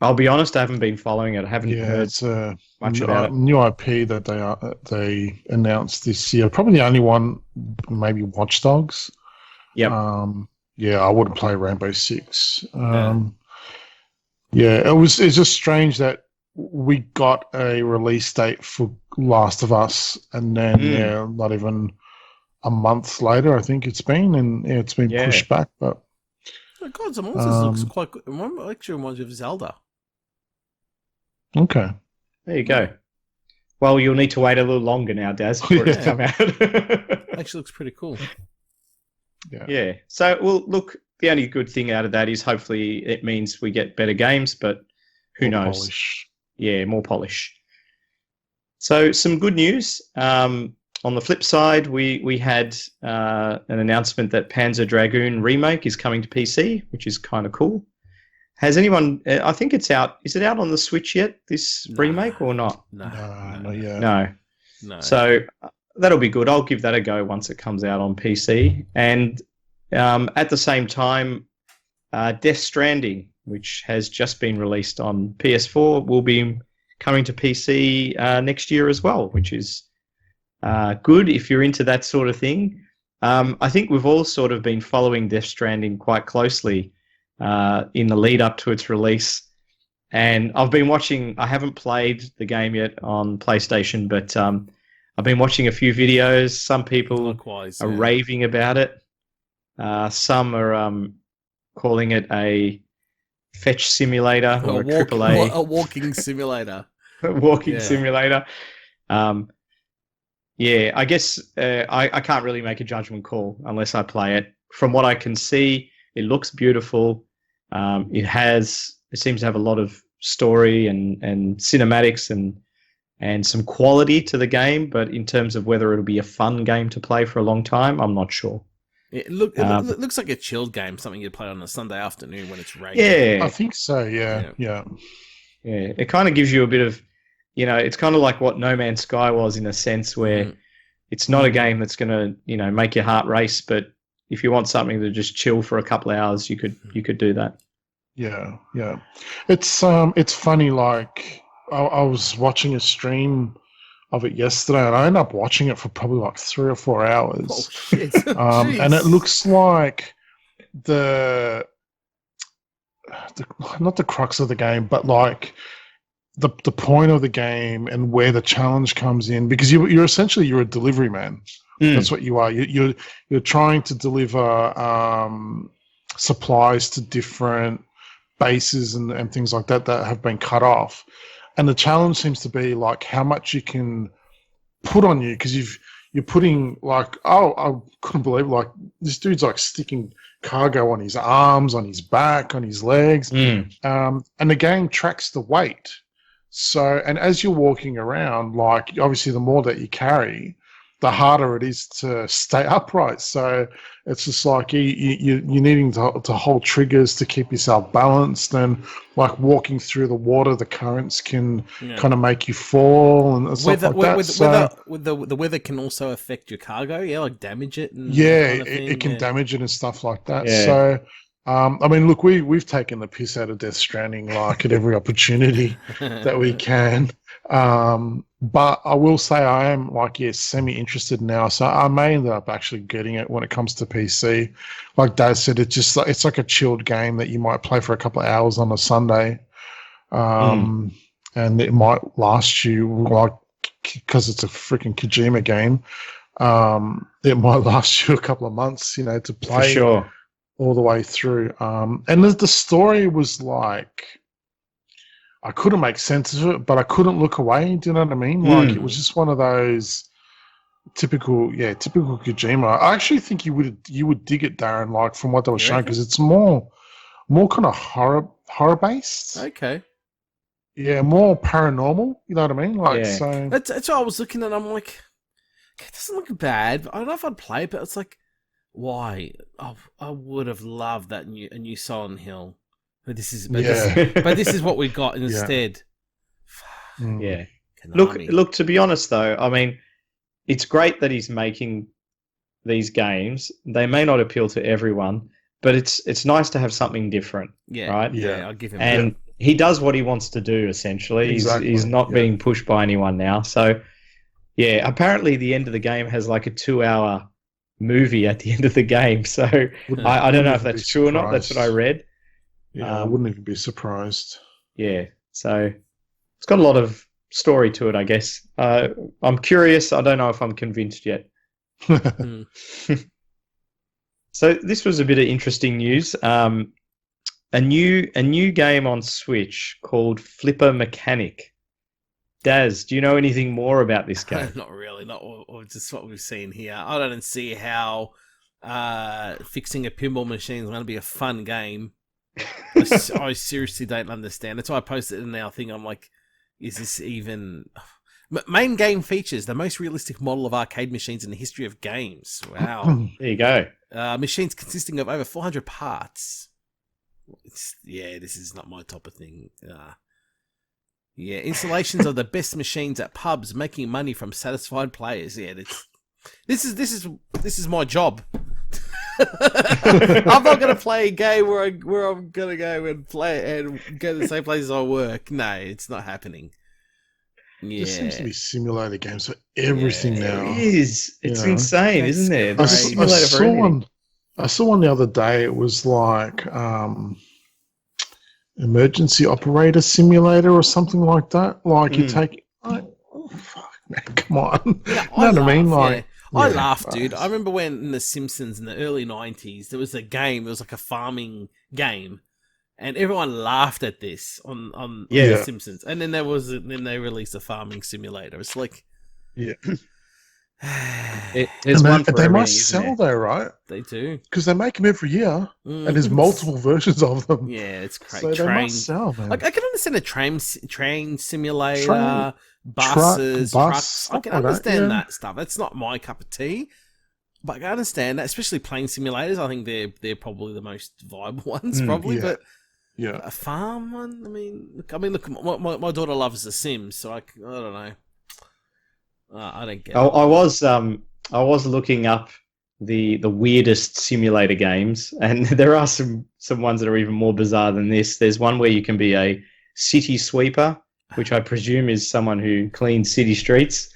I'll be honest, I haven't been following it. I haven't heard it's a much about it. New IP that they announced this year. Probably the only one, maybe Watch Dogs. Yep. Yeah, I wouldn't play Rainbow Six. It's just strange that we got a release date for Last of Us, and then not even a month later, I think it's been, and it's been pushed back. But Gods and Monsters looks quite good. Actually reminds me of Zelda. Okay. There you go. Well, you'll need to wait a little longer now, Daz, for it to come out. Actually looks pretty cool. Yeah. So, well, look, the only good thing out of that is hopefully it means we get better games, but who knows? Polish. Yeah, more polish. So, some good news. On the flip side, we had an announcement that Panzer Dragoon Remake is coming to PC, which is kind of cool. Has anyone? I think it's out. Is it out on the Switch yet? This remake or not? No, not yet. No. So that'll be good. I'll give that a go once it comes out on PC. And at the same time, Death Stranding, which has just been released on PS4, will be coming to PC next year as well, which is good if you're into that sort of thing. I think we've all sort of been following Death Stranding quite closely in the lead up to its release. And I've been watching, I haven't played the game yet on PlayStation, but I've been watching a few videos. Some people are raving about it. Some are calling it a fetch simulator or a AAA. A walking simulator. Simulator. I guess I can't really make a judgment call unless I play it. From what I can see, it looks beautiful. It seems to have a lot of story and cinematics and some quality to the game, but in terms of whether it'll be a fun game to play for a long time, I'm not sure. It looks like a chilled game, something you'd play on a Sunday afternoon when it's raining. Yeah, I think so. Yeah. It kind of gives you a bit of, it's kind of like what No Man's Sky was in a sense, where it's not a game that's going to, make your heart race, but if you want something to just chill for a couple of hours, you could do that. Yeah. It's funny. Like I was watching a stream of it yesterday, and I ended up watching it for probably like 3 or 4 hours. Oh, shit. And it looks like the not the crux of the game, but like the point of the game and where the challenge comes in, because you're essentially a delivery man. That's what you are. You're trying to deliver supplies to different bases and things like that have been cut off. And the challenge seems to be like how much you can put on you, because you're putting like, I couldn't believe, like, this dude's like sticking cargo on his arms, on his back, on his legs. And the game tracks the weight. So, and as you're walking around, like, obviously the more that you carry, the harder it is to stay upright. So it's just like you're needing to hold triggers to keep yourself balanced, and like walking through the water, the currents can kind of make you fall and stuff like that. The weather can also affect your cargo, like damage it. And it can damage it and stuff like that. Yeah. So, I mean, look, we've taken the piss out of Death Stranding like at every opportunity that we can. But I will say I am semi-interested now, so I may end up actually getting it when it comes to PC. Like Daz said, it's like a chilled game that you might play for a couple of hours on a Sunday. and it might last you like because it's a freaking Kojima game. It might last you a couple of months, to play For sure. all the way through. And the story was like, I couldn't make sense of it, but I couldn't look away. Do you know what I mean? Like it was just one of those typical Kojima. I actually think you would dig it, Darren, like from what they were showing, because it's more kind of horror based. Okay. Yeah, more paranormal. You know what I mean? Like so. That's what I was looking at. I'm like, it doesn't look bad. I don't know if I'd play it, but it's like, why? I would have loved that a new Silent Hill. But this is what we got instead. Yeah. Konami. Look. To be honest, though, I mean, it's great that he's making these games. They may not appeal to everyone, but it's nice to have something different. Yeah. Right. Yeah. I'll give him. And he does what he wants to do. Essentially, Exactly. He's not being pushed by anyone now. So, yeah. Apparently, the end of the game has like a 2-hour movie at the end of the game. So I don't know if that's true or not. That's what I read. Yeah, I wouldn't even be surprised. Yeah, so it's got a lot of story to it, I guess. I'm curious. I don't know if I'm convinced yet. So this was a bit of interesting news. A new game on Switch called Flipper Mechanic. Daz, do you know anything more about this game? Not really. Not or just what we've seen here. I don't see how fixing a pinball machine is going to be a fun game. I seriously don't understand. That's why I posted it in our thing. I'm like, is this even... Main game features the most realistic model of arcade machines in the history of games. Wow. There you go. Machines consisting of over 400 parts. This is not my type of thing. Installations of the best machines at pubs, making money from satisfied players. Yeah, this is my job. I'm not going to play a game where I'm going to go and play and go to the same place as I work. No, it's not happening. Yeah. There seems to be simulator games for everything now. It is. It's insane, isn't it? I saw one the other day. It was like emergency operator simulator or something like that. Like you take, oh fuck, man, come on. Yeah, you know what I mean? Like. I laughed, dude. I remember when in The Simpsons in the early 90s, there was a game, it was like a farming game, and everyone laughed at this on The Simpsons. And then they released a farming simulator. It's like... Yeah. They must sell though, right? They do. Because they make them every year, and there's multiple versions of them. Yeah, it's great. So they must sell, man. Like, I can understand a train simulator... buses, trucks. I can understand that stuff. It's not my cup of tea, but I can understand that, especially plane simulators. I think they're probably the most viable ones, probably. But a farm one. I mean, look. My daughter loves The Sims, so I don't know. I don't get it. I was looking up the weirdest simulator games, and there are some ones that are even more bizarre than this. There's one where you can be a city sweeper, which I presume is someone who cleans city streets.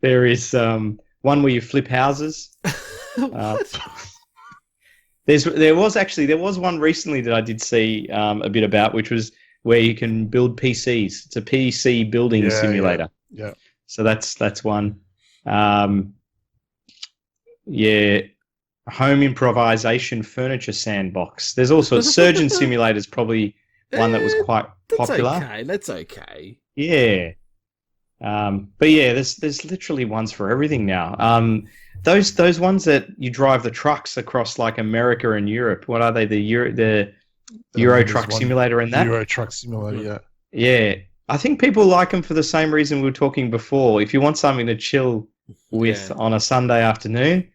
There is one where you flip houses. There was one recently that I did see a bit about, which was where you can build PCs. It's a PC building simulator. Yeah. So that's one. Home improvisation furniture sandbox. There's also Surgeon Simulator's probably one that was quite popular. That's okay. Yeah. But yeah, there's literally ones for everything now. Those ones that you drive the trucks across like America and Europe. What are they? The Euro Truck Simulator and that? Euro Truck Simulator, yeah. Yeah. I think people like them for the same reason we were talking before. If you want something to chill with on a Sunday afternoon,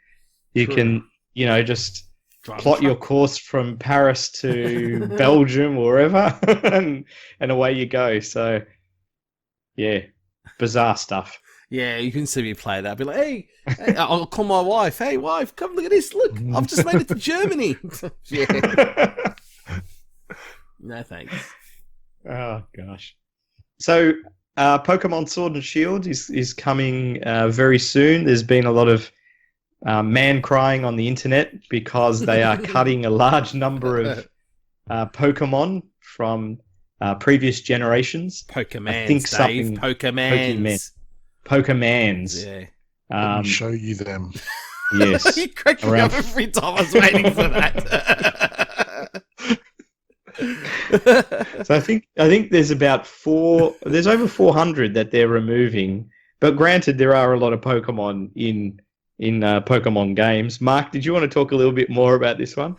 you can, just plot your course from Paris to Belgium or wherever, and away you go. So, yeah, bizarre stuff. Yeah, you can see me play that. I'll be like, hey, I'll call my wife. Hey, wife, come look at this. Look, I've just made it to Germany. Yeah. No, thanks. Oh, gosh. So, Pokemon Sword and Shield is coming very soon. There's been a lot of man crying on the internet because they are cutting a large number of Pokemon from previous generations. Pokemans, I think Dave. something Pokemans. Pokemans. Yeah. Let me show you them. Yes. You cracked me up every time I was waiting for that. So I think there's there's over 400 that they're removing. But granted, there are a lot of Pokemon in Pokemon games. Mark, did you want to talk a little bit more about this one?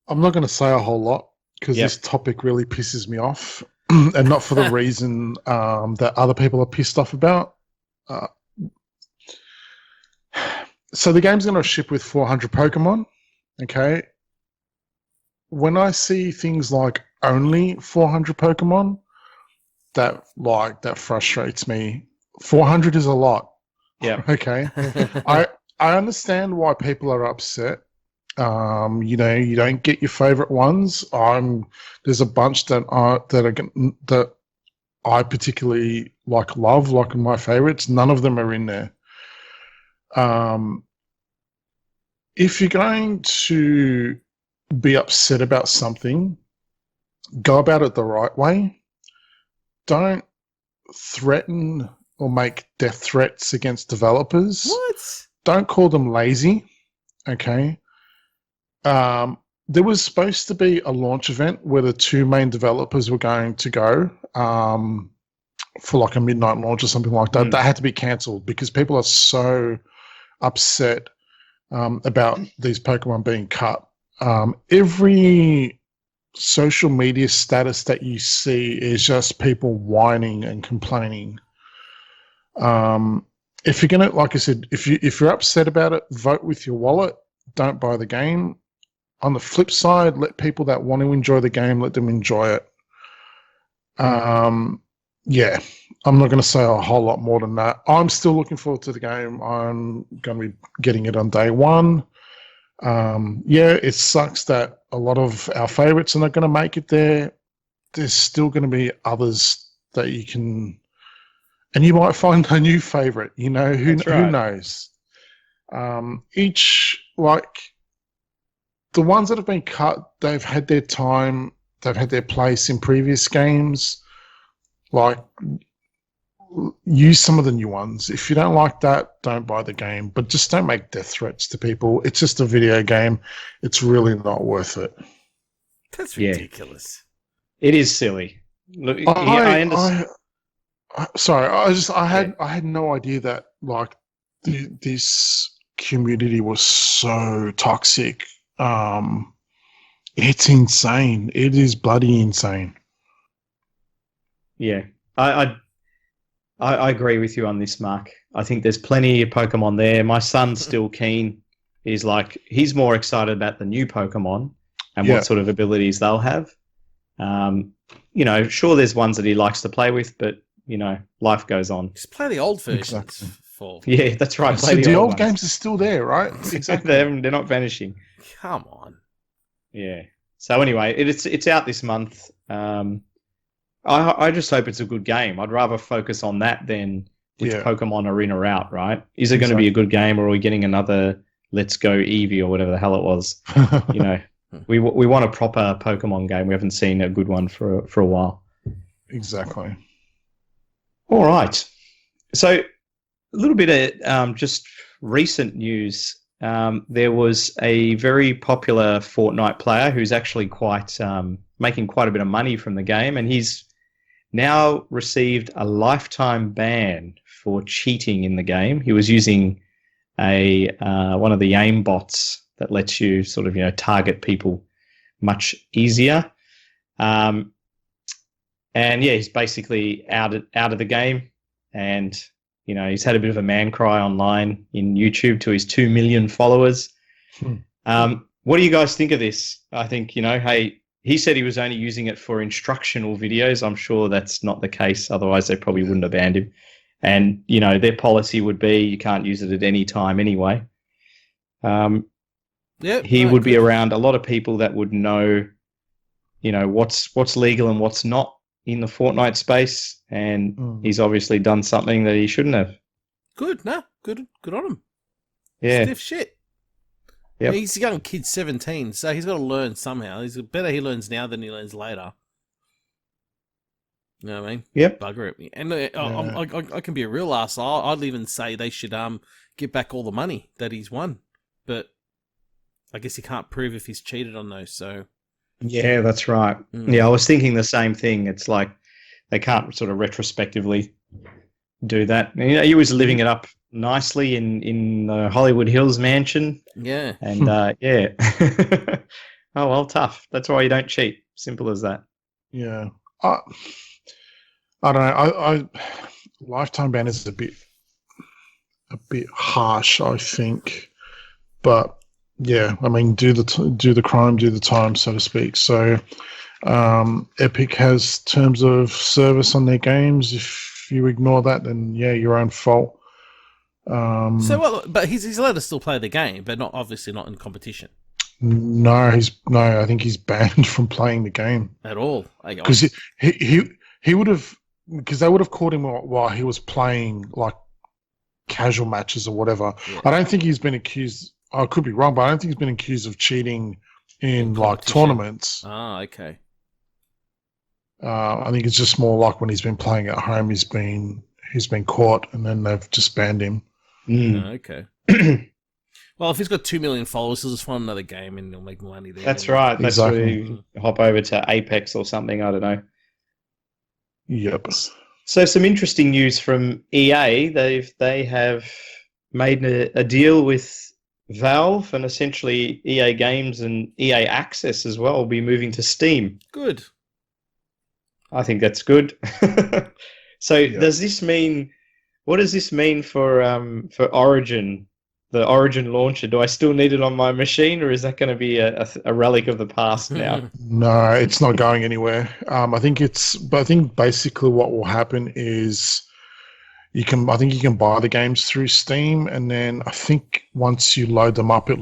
I'm not going to say a whole lot because this topic really pisses me off, and not for the reason that other people are pissed off about. So the game's going to ship with 400 Pokemon, okay? When I see things like only 400 Pokemon, that frustrates me. 400 is a lot. Yeah. Okay. I understand why people are upset. You don't get your favorite ones. There's a bunch that I particularly love my favorites. None of them are in there. If you're going to be upset about something, go about it the right way. Don't threaten or make death threats against developers. What? Don't call them lazy. Okay. There was supposed to be a launch event where the two main developers were going to go for like a midnight launch or something like that. That had to be cancelled because people are so upset about these Pokemon being cut. Every social media status that you see is just people whining and complaining. If you're gonna, like I said, if you're upset about it, vote with your wallet. Don't buy the game. On the flip side, let people that want to enjoy the game, let them enjoy it. Yeah, I'm not going to say a whole lot more than that. I'm still looking forward to the game. I'm going to be getting it on day one. Yeah, it sucks that a lot of our favorites are not going to make it there. There's still going to be others that you can, and you might find a new favorite. You know, who knows? The ones that have been cut, they've had their time, they've had their place in previous games. Like, use some of the new ones. If you don't like that, don't buy the game. But just don't make death threats to people. It's just a video game. It's really not worth it. That's ridiculous. It is silly. Look, I understand. I had no idea that this community was so toxic. It's insane. It is bloody insane. Yeah, I agree with you on this, Mark. I think there's plenty of Pokemon there. My son's still keen. He's more excited about the new Pokemon and what sort of abilities they'll have. Sure, there's ones that he likes to play with, but life goes on. Just play the old versions. Exactly. Yeah, that's right. So the old games are still there, right? Exactly. They're not vanishing. Come on. Yeah. So anyway, it's out this month. I just hope it's a good game. I'd rather focus on that than which Pokemon are in or out, right? Is it going to be a good game, or are we getting another Let's Go Eevee or whatever the hell it was? We want a proper Pokemon game. We haven't seen a good one for a while. Exactly. All right. So a little bit of just recent news. There was a very popular Fortnite player who's actually making quite a bit of money from the game, and he's now received a lifetime ban for cheating in the game. He was using one of the aim bots that lets you sort of target people much easier. And yeah, he's basically out of the game, and he's had a bit of a man cry online in YouTube to his 2 million followers. What do you guys think of this? I think, hey, he said he was only using it for instructional videos. I'm sure that's not the case. Otherwise, they probably wouldn't have banned him. And, their policy would be you can't use it at any time anyway. He would be around a lot of people that would know, what's legal and what's not in the Fortnite space. And he's obviously done something that he shouldn't have. Good. No, good on him. Yeah. Stiff shit. Yep. He's a young kid, 17, so he's got to learn somehow. It's better he learns now than he learns later. You know what I mean? Yep. Bugger it. And I can be a real ass. I'd even say they should get back all the money that he's won. But I guess he can't prove if he's cheated on those. So Yeah, that's right. Yeah, I was thinking the same thing. It's like they can't sort of retrospectively do that. And, he was living it up nicely in the Hollywood Hills mansion. Yeah. And yeah. Oh, well, tough. That's why you don't cheat. Simple as that. Yeah. I don't know. I lifetime ban is a bit harsh, I think. But yeah, I mean, do the crime, do the time, so to speak. So Epic has terms of service on their games. If you ignore that, then yeah, your own fault. But he's allowed to still play the game, but obviously not in competition. No, I think he's banned from playing the game At all. because he would have, because they would have caught him while he was playing like casual matches or whatever. Yeah. I don't think he's been accused. I could be wrong, but I don't think he's been accused of cheating in like tournaments. Ah, okay. I think it's just more like when he's been playing at home, he's been caught, and then they've just banned him. Okay. Well, if he's got 2 million followers, he'll just find another game and he'll make money there. That's right. That's where you hop over to Apex or something. I don't know. Yep. So some interesting news from EA. They have made a deal with Valve, and essentially EA Games and EA Access as well will be moving to Steam. Good. I think that's good. So does this mean? What does this mean for Origin? The Origin launcher, do I still need it on my machine, or is that going to be a relic of the past now? No, it's not going anywhere. I think basically what will happen is you can buy the games through Steam, and then I think once you load them up, it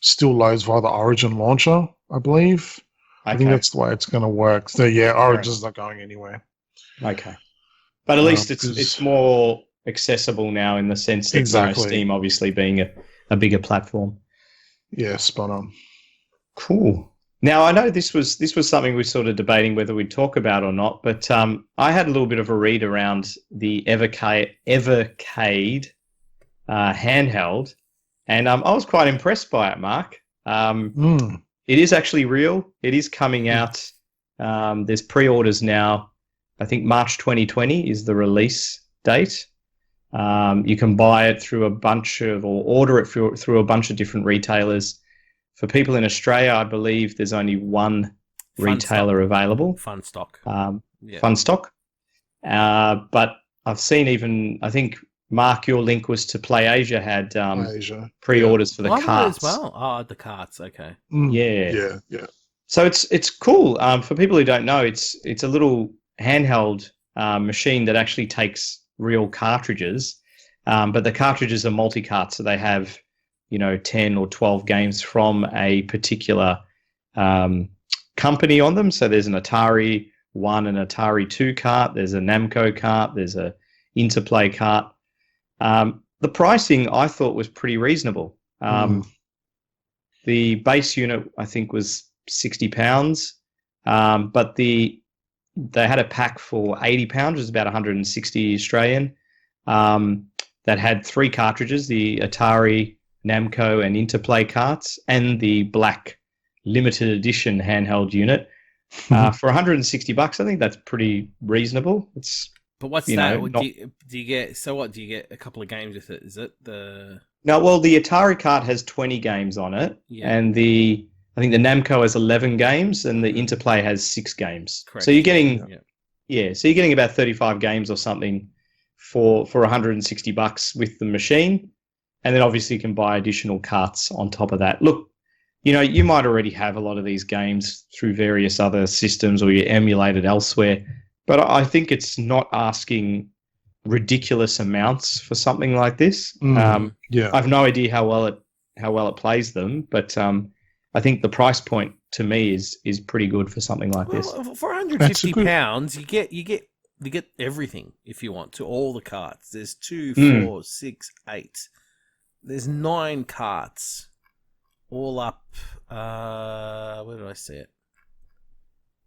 still loads via the Origin launcher, I believe. Okay. I think that's the way it's going to work. So yeah, Origin's not going anywhere. Okay, but at least it's more accessible now in the sense that Steam obviously being a bigger platform. Yeah, spot on. Cool. Now I know this was something we were sort of debating whether we'd talk about or not, but I had a little bit of a read around the Evercade handheld, and I was quite impressed by it, Mark. It is actually real. It is coming out. There's pre-orders now. I think March 2020 is the release date. You can buy it through order it through a bunch of different retailers. For people in Australia, I believe there's only one retailer available. Funstock. Funstock. But I've seen I think, Mark, your link was to PlayAsia had pre-orders for the carts. As well. Oh, the carts. Okay. Yeah. Yeah. So it's cool. For people who don't know, it's a little handheld machine that actually takes real cartridges, but the cartridges are multi-cart, so they have 10 or 12 games from a particular company on them. So there's an Atari 1 and Atari 2 cart, there's a Namco cart, there's a Interplay cart. The pricing I thought was pretty reasonable. The base unit I think was £60, but they had a pack for £80, which is about 160 Australian, that had 3 cartridges, the Atari, Namco, and Interplay carts, and the black limited edition handheld unit. For $160, I think that's pretty reasonable. But what's that? Do you get? So what? Do you get a couple of games with it? Is it the? No, well, the Atari cart has 20 games on it, and I think the Namco has 11 games, and the Interplay has 6 games. Correct. So you're getting, so you're getting about 35 games or something for $160 with the machine, and then obviously you can buy additional carts on top of that. Look, you might already have a lot of these games through various other systems, or you emulate it elsewhere, but I think it's not asking ridiculous amounts for something like this. I have no idea how well it plays them, but I think the price point to me is pretty good for something like this. For £150, you get everything if you want to, all the carts. There's 2, 4, 6, 8. There's 9 carts, all up. Where did I see it?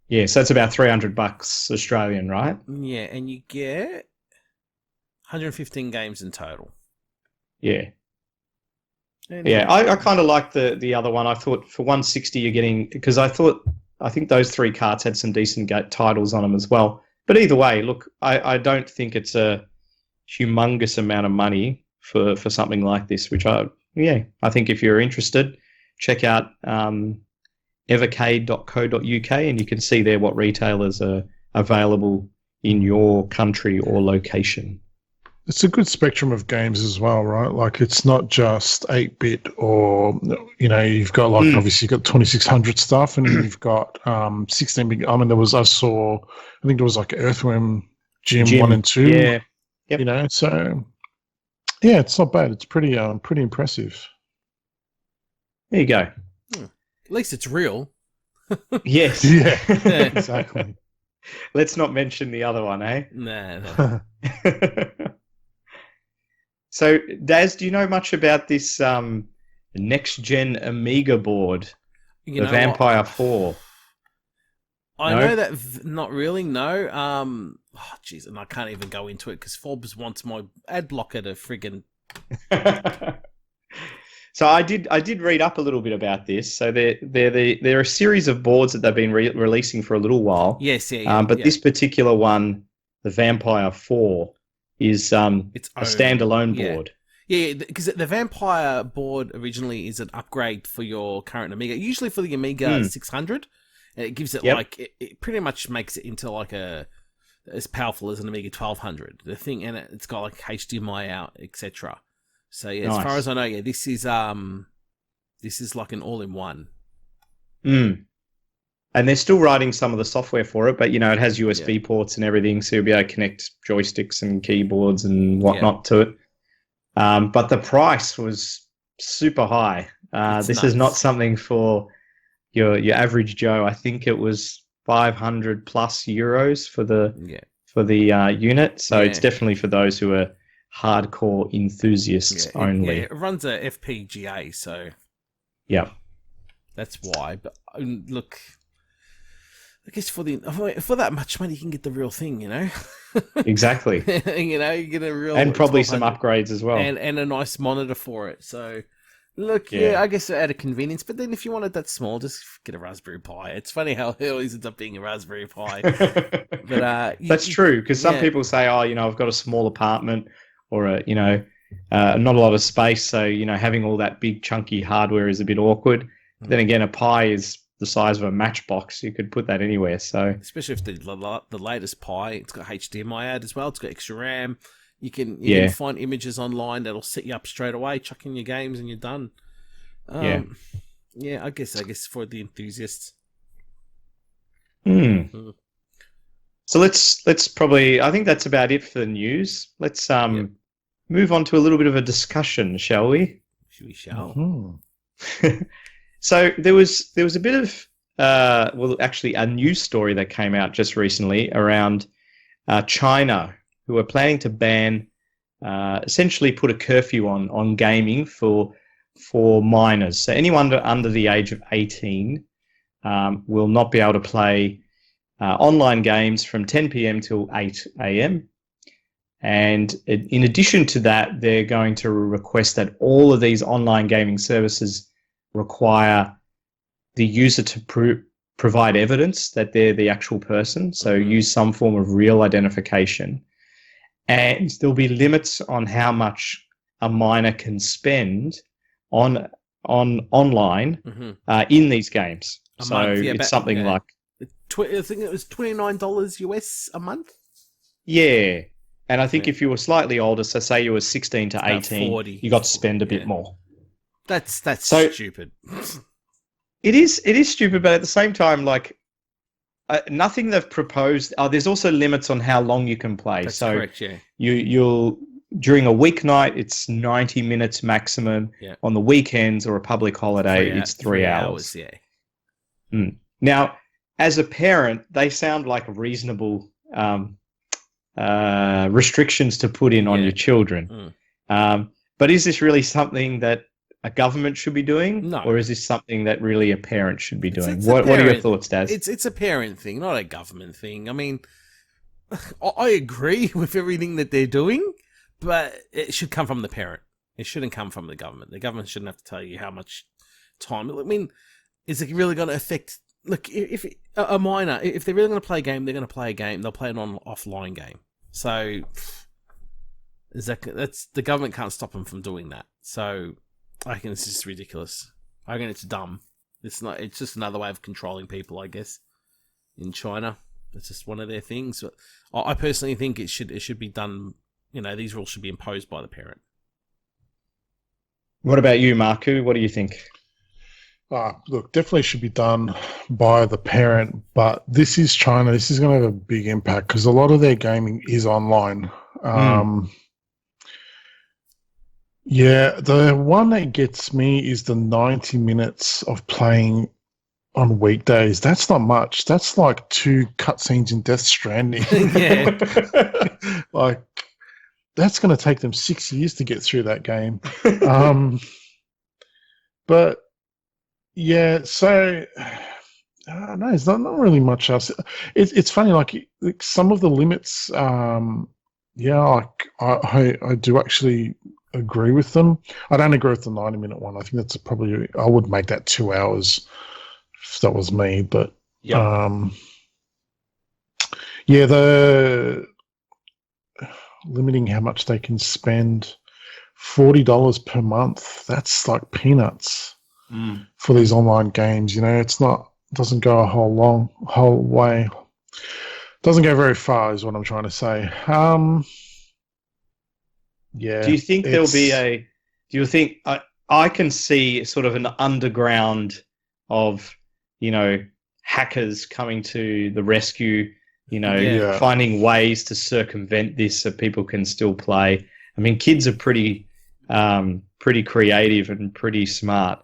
Yeah, so it's about $300 Australian, right? Yeah, and you get 115 games in total. Yeah. And Yeah, I kind of like the other one. I thought for 160 you're getting, because I think those 3 carts had some decent titles on them as well. But either way, look, I don't think it's a humongous amount of money for something like this, which I think if you're interested, check out evercade.co.uk and you can see there what retailers are available in your country or location. It's a good spectrum of games as well, right? Like it's not just 8-bit or, you've got like, obviously you've got 2600 stuff and then you've got 16-bit. I mean, I think there was like Earthworm Jim 1 and 2. Yeah. Yep. So yeah, it's not bad. It's pretty impressive. There you go. At least it's real. Yes. Yeah, exactly. Let's not mention the other one, eh? No. So, Daz, do you know much about this next-gen Amiga board, the Vampire 4? I know that, not really, no. Jeez, and I can't even go into it because Forbes wants my ad blocker to friggin'... So I did read up a little bit about this. So they're a series of boards that they've been releasing for a little while. Yes, but this particular one, the Vampire 4, is its a standalone board. Yeah, because the Vampire board originally is an upgrade for your current Amiga, usually for the Amiga 600. And it gives it it pretty much makes it into like as powerful as an Amiga 1200. The thing, and it's got like HDMI out, etc. So yeah, nice. As far as I know, this is like an all-in-one. And they're still writing some of the software for it, but it has USB ports and everything, so you'll be able to connect joysticks and keyboards and whatnot to it. But the price was super high. This nuts. Is not something for your average Joe. I think it was 500 plus euros for the unit. So it's definitely for those who are hardcore enthusiasts only. Yeah, it runs a FPGA, so that's why. But look, I guess for that much money, you can get the real thing, Exactly. You get a real and probably some upgrades as well, and a nice monitor for it. So. Look, I guess out of convenience, but then if you want it that small, just get a Raspberry Pi. It's funny how it always ends up being a Raspberry Pi. But that's true, because some people say, I've got a small apartment or not a lot of space, so having all that big chunky hardware is a bit awkward. Then again, a Pi is the size of a matchbox. You could put that anywhere. So especially if the latest Pi, it's got HDMI out as well. It's got extra RAM. You can find images online that'll set you up straight away, chuck in your games, and you're done. I guess for the enthusiasts. So let's probably. I think that's about it for the news. Let's move on to a little bit of a discussion, shall we? We shall. Mm-hmm. So there was a bit of actually a news story that came out just recently around China, who are planning to ban, essentially put a curfew on gaming for minors. So anyone under the age of 18 will not be able to play online games from 10 p.m. till 8 a.m. And in addition to that, they're going to request that all of these online gaming services require the user to provide evidence that they're the actual person. So use some form of real identification. And there'll be limits on how much a minor can spend on online in these games. It's something like I think it was $29 US a month. Yeah, and I think if you were slightly older, so say you were 16 to 18, 40, you got to spend a bit more. That's stupid. It is stupid, but at the same time, like. Nothing they've proposed. There's also limits on how long you can play. That's correct, yeah. You'll during a weeknight, it's 90 minutes maximum. Yeah. On the weekends or a public holiday, it's 3 hours. Yeah. Now, as a parent, they sound like reasonable restrictions to put in on your children. But is this really something that a government should be doing? No. Or is this something that really a parent should be doing? It's What are your thoughts, Daz? It's a parent thing, not a government thing. I mean, I agree with everything that they're doing, but it should come from the parent. It shouldn't come from the government. The government shouldn't have to tell you how much time. I mean, is it really going to affect... Look, if a minor, if they're really going to play a game, they're going to play a game. They'll play an offline game. So, that's the government can't stop them from doing that. So, I reckon it's just ridiculous. I reckon it's dumb. It's not. It's just another way of controlling people, I guess. In China, it's just one of their things. But I personally think it should be done. You know, these rules should be imposed by the parent. What about you, Marku? What do you think? Look, definitely should be done by the parent, but this is China. This is going to have a big impact because a lot of their gaming is online. Yeah, the one that gets me is the 90 minutes of playing on weekdays. That's not much. That's like 2 cutscenes in Death Stranding. Yeah. Like, that's going to take them 6 years to get through that game. But yeah, so no, there's not really much else. It's funny, like some of the limits. Yeah, like I do actually agree with them. I don't agree with the 90-minute one. I think that's probably, I would make that 2 hours if that was me. But yeah, the limiting how much they can spend, $40 per month. That's like peanuts for these online games. You know, it's not, doesn't go a whole way. Doesn't go very far is what I'm trying to say. Yeah. Do you think there'll be do you think, I can see sort of an underground of, you know, hackers coming to the rescue, you know, finding ways to circumvent this so people can still play. I mean, kids are pretty creative and pretty smart.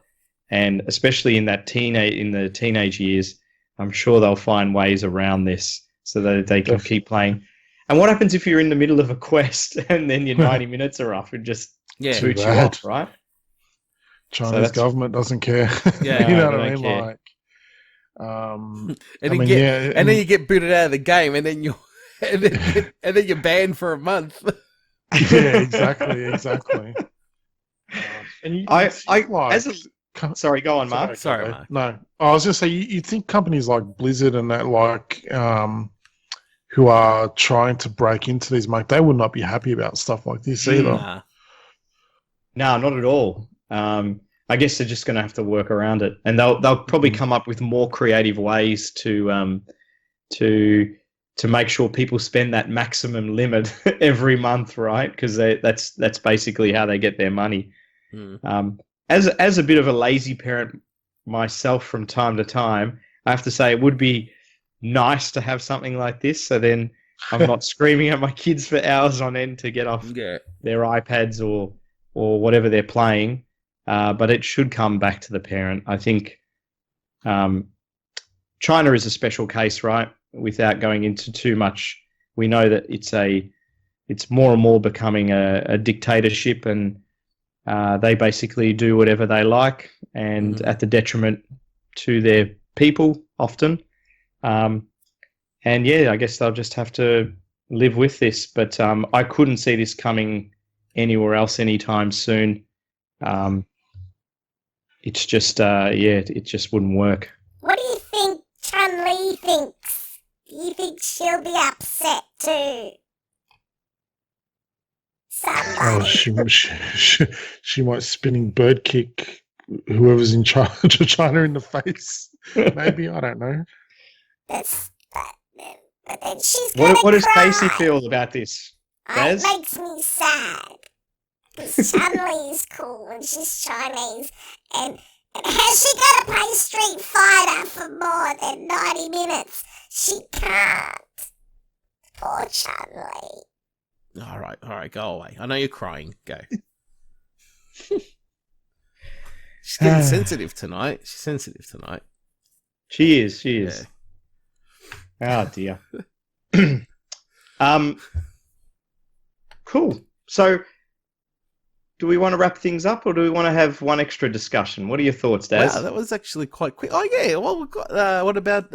And especially in the teenage years, I'm sure they'll find ways around this so that they can keep playing. And what happens if you're in the middle of a quest and then your 90 minutes are up and just shoot you off, right? China's government doesn't care. Yeah, you know what I mean? Care. Like, and then you get booted out of the game, and then you're banned for a month. Yeah, exactly. And sorry, go on, Mark. Sorry, Mark. No, I was going to say, you think companies like Blizzard and that, like, who are trying to break into these, they would not be happy about stuff like this either. No, not at all. I guess they're just going to have to work around it, and they'll probably come up with more creative ways to make sure people spend that maximum limit every month, right? Because that's basically how they get their money. As a bit of a lazy parent myself from time to time, I have to say it would be nice to have something like this, so then I'm not screaming at my kids for hours on end to get off their iPads or whatever they're playing. But it should come back to the parent. I think China is a special case, right? Without going into too much, we know that it's more and more becoming a dictatorship, and they basically do whatever they like, and at the detriment to their people often. And yeah, I guess they'll just have to live with this. But I couldn't see this coming anywhere else anytime soon. It's just, it just wouldn't work. What do you think Chun-Li thinks? Do you think she'll be upset too? Somebody. She might spinning bird kick whoever's in charge of China in the face. Maybe, I don't know. But then she's gonna What does cry. Casey feel about this? It makes me sad. Because Chun-Li is cool and she's Chinese. And has she got to play Street Fighter for more than 90 minutes? She can't. Poor Chun-Li. All right, go away. I know you're crying. Go. She's getting sensitive tonight. She's sensitive tonight. She is. Oh dear. Cool. So, do we want to wrap things up, or do we want to have one extra discussion? What are your thoughts, Daz? Wow, that was actually quite quick. Oh yeah, well we've got. What about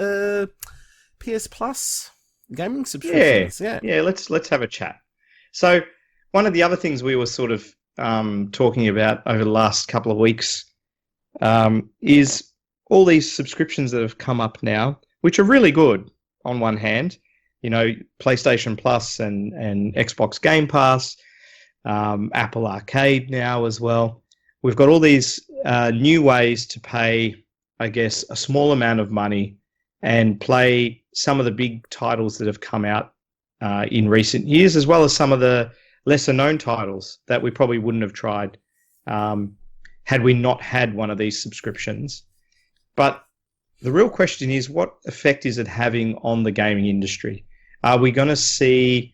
PS Plus gaming subscriptions? Yeah. Let's have a chat. So one of the other things we were sort of talking about over the last couple of weeks is all these subscriptions that have come up now, which are really good on one hand. You know, PlayStation Plus and Xbox Game Pass, Apple Arcade now as well. We've got all these new ways to pay, I guess, a small amount of money and play some of the big titles that have come out in recent years, as well as some of the lesser-known titles that we probably wouldn't have tried had we not had one of these subscriptions. But the real question is, what effect is it having on the gaming industry? Are we going to see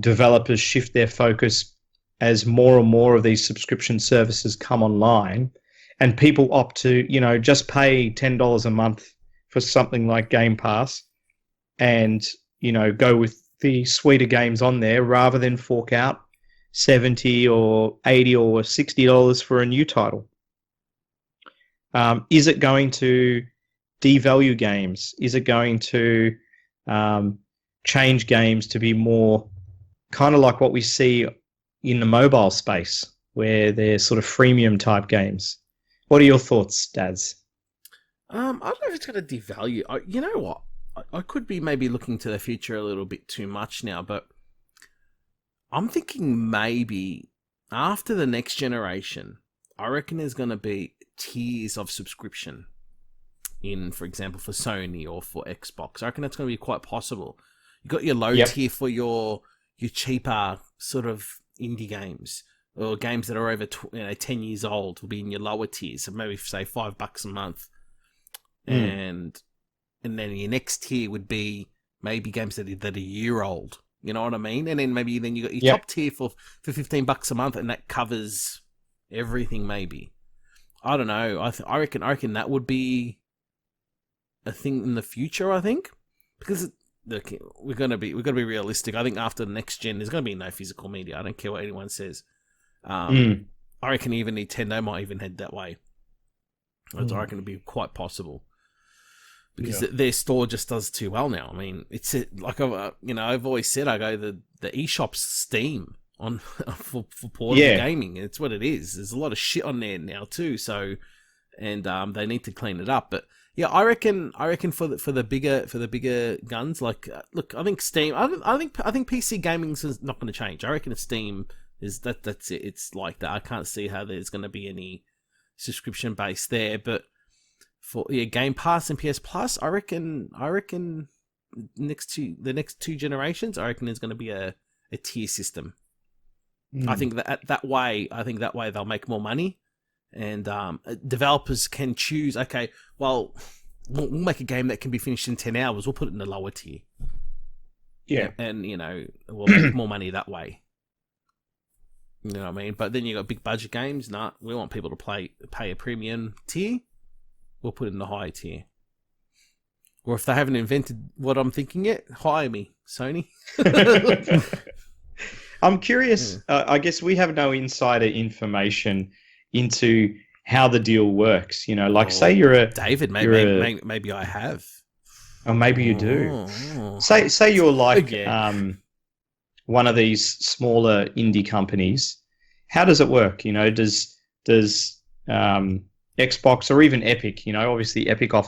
developers shift their focus as more and more of these subscription services come online and people opt to, you know, just pay $10 a month for something like Game Pass and, you know, go with the suite of games on there rather than fork out $70 or $80 or $60 for a new title? Is it going to devalue games? Is it going to change games to be more kind of like what we see in the mobile space, where they're sort of freemium type games? What are your thoughts, Daz? I don't know if it's going to devalue. You know what? I could be maybe looking to the future a little bit too much now, but I'm thinking maybe after the next generation, I reckon there's going to be tiers of subscription in, for example, for Sony or for Xbox. I reckon that's going to be quite possible. You got your low tier for your cheaper sort of indie games or games that are over 10 years old will be in your lower tiers, so maybe say $5 a month, and then your next tier would be maybe games that are a year old. You know what I mean? And then you got your top tier for $15 a month, and that covers everything. Maybe, I don't know. I reckon that would be a thing in the future. I think, because look, we're gonna be realistic. I think after the next gen, there's gonna be no physical media. I don't care what anyone says. I reckon even Nintendo might even head that way. I reckon it'd be quite possible, because their store just does too well now. I mean, it's like I've always said, I go the eShop's Steam on for portable gaming. It's what it is. There's a lot of shit on there now too. So, and they need to clean it up. But yeah, I reckon for the bigger guns, like look, I think Steam. I think PC gaming is not going to change. I reckon if Steam is that's it. It's like that. I can't see how there's going to be any subscription base there. But for Game Pass and PS Plus, I reckon the next two generations, I reckon there's going to be a tier system. I think that way they'll make more money, and developers can choose. Okay, well, we'll make a game that can be finished in 10 hours. We'll put it in the lower tier. Yeah, and we'll make more money that way. You know what I mean? But then you got big budget games. Nah, we want people to pay a premium tier. We'll put it in the higher tier. Or if they haven't invented what I'm thinking yet, hire me, Sony. I'm curious. I guess we have no insider information into how the deal works. You know, like say you're a David. Maybe I have. Or maybe you do. Say you're like one of these smaller indie companies. How does it work? You know, does Xbox or even Epic? You know, obviously Epic are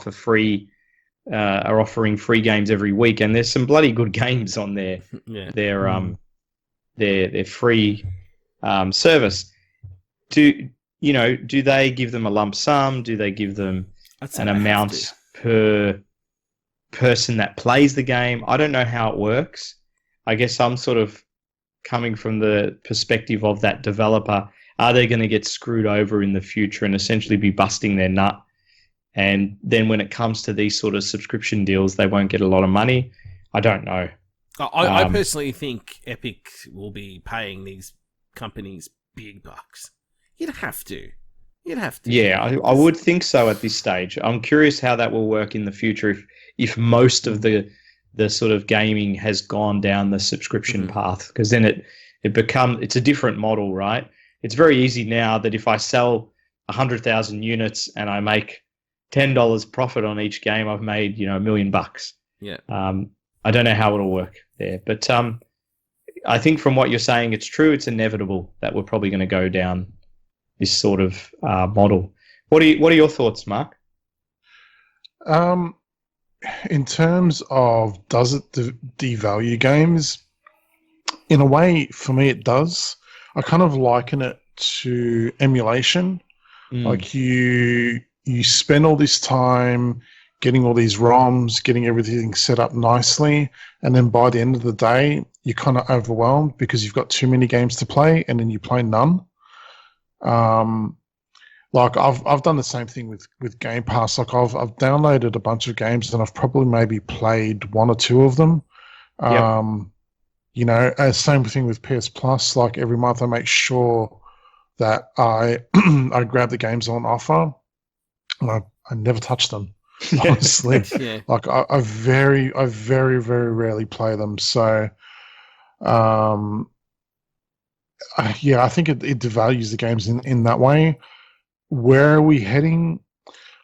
offering free games every week, and there's some bloody good games on their free service. Do they give them a lump sum? Do they give them an amount per person that plays the game? I don't know how it works. I guess I'm sort of coming from the perspective of that developer. Are they going to get screwed over in the future and essentially be busting their nut? And then when it comes to these sort of subscription deals, they won't get a lot of money. I don't know. I personally think Epic will be paying these companies big bucks. You'd have to. Yeah, I would think so at this stage. I'm curious how that will work in the future if most of the sort of gaming has gone down the subscription path, because then it's a different model, right? It's very easy now that if I sell 100,000 units and I make $10 profit on each game, I've made, $1 million. Yeah. I don't know how it'll work there, but I think from what you're saying, it's true. It's inevitable that we're probably going to go down this sort of model. What are your thoughts, Mark? In terms of does it devalue games? In a way, for me, it does. I kind of liken it to emulation. Like you spend all this time getting all these ROMs, getting everything set up nicely, and then by the end of the day, you're kind of overwhelmed because you've got too many games to play, and then you play none. Like I've done the same thing with Game Pass. Like I've downloaded a bunch of games and I've probably maybe played one or two of them. Same thing with PS Plus. Like every month I make sure that I I grab the games on offer. I never touch them. Honestly, Yeah. like I very very rarely play them. So, I think it devalues the games in that way. Where are we heading?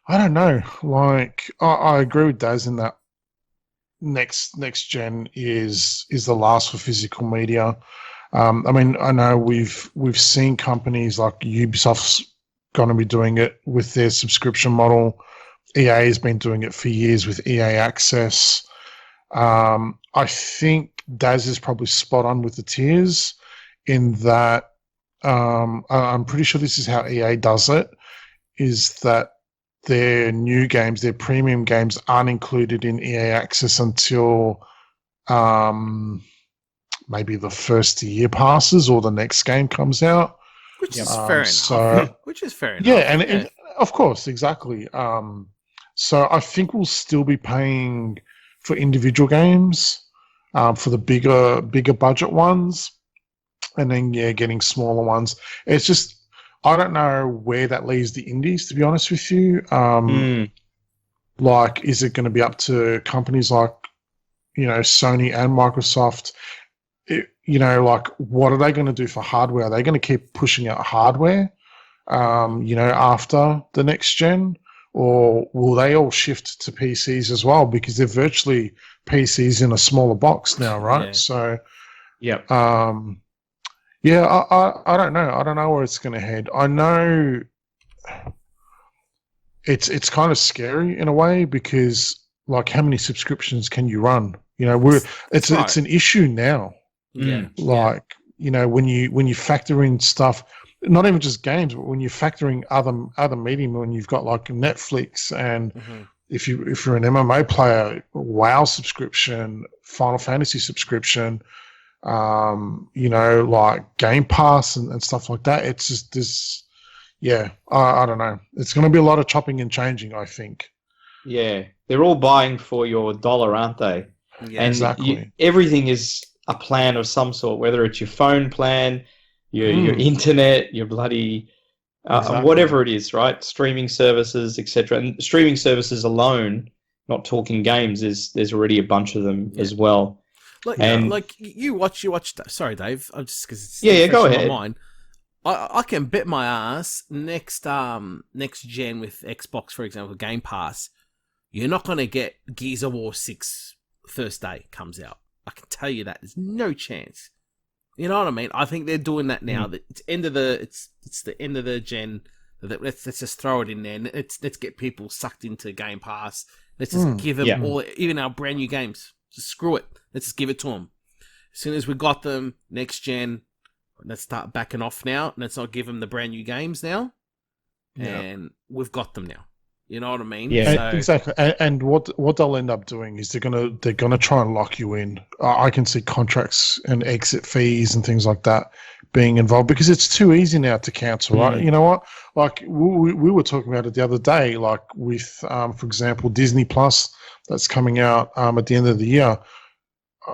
I don't know. Like I agree with Daz in that next gen is the last for physical media. I mean, I know we've seen companies like Ubisoft's going to be doing it with their subscription model. EA has been doing it for years with EA Access. I think Daz is probably spot on with the tiers in that I'm pretty sure this is how EA does it, is that their new games, their premium games, aren't included in EA Access until maybe the first year passes or the next game comes out. Which is fair enough. So, which is fair enough. Yeah, and of course, exactly. So I think we'll still be paying for individual games, for the bigger budget ones, and then getting smaller ones. It's just I don't know where that leaves the indies, to be honest with you. Like, is it going to be up to companies like Sony and Microsoft? Like, what are they going to do for hardware? Are they going to keep pushing out hardware, after the next gen? Or will they all shift to PCs as well? Because they're virtually PCs in a smaller box now, right? Yeah. So, yeah. I don't know. I don't know where it's going to head. I know it's kind of scary in a way because, like, how many subscriptions can you run? It's an issue now. Yeah. Like, when you factor in stuff, not even just games, but when you're factoring other media, when you've got like Netflix and if you're an MMA player, WoW subscription, Final Fantasy subscription, like Game Pass and stuff like that. It's just this, I don't know. It's going to be a lot of chopping and changing, I think. Yeah, they're all buying for your dollar, aren't they? Yeah, and exactly. Everything is a plan of some sort, whether it's your phone plan, your internet, your bloody whatever it is, right? Streaming services, etc. And streaming services alone, not talking games, there's already a bunch of them as well. Like you watch. Sorry, Dave. I'm just because it's go in ahead. my mind. I can bet my ass next gen with Xbox, for example, Game Pass, you're not going to get Gears of War 6 first day comes out. I can tell you that. There's no chance. You know what I mean? I think they're doing that now. That it's the end of the gen. Let's just throw it in there. Let's get people sucked into Game Pass. Let's just give them all, even our brand new games. Just screw it. Let's just give it to them. As soon as we got them, next gen, let's start backing off now. Let's not give them the brand new games now. And we've got them now. You know what I mean? Yeah, exactly. And what they'll end up doing is they're gonna try and lock you in. I can see contracts and exit fees and things like that being involved because it's too easy now to cancel, right? You know what? Like we were talking about it the other day, like with, for example, Disney Plus that's coming out at the end of the year.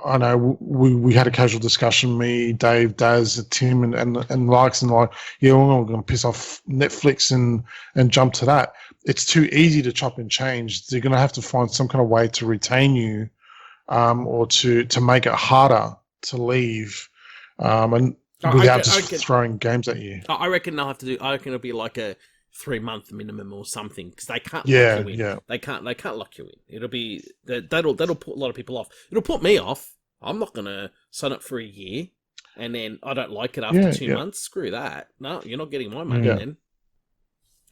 I know we had a casual discussion, me, Dave, Daz, Tim, and likes and like, we're going to piss off Netflix and jump to that. It's too easy to chop and change. They're going to have to find some kind of way to retain you, or to make it harder to leave. and without throwing games at you. I reckon they'll have to do. I reckon it'll be like a 3-month minimum or something because they can't lock you in. Yeah. They can't lock you in. It'll be that'll put a lot of people off. It'll put me off. I'm not gonna sign up for a year and then I don't like it after 2 months. Screw that. No, you're not getting my money then.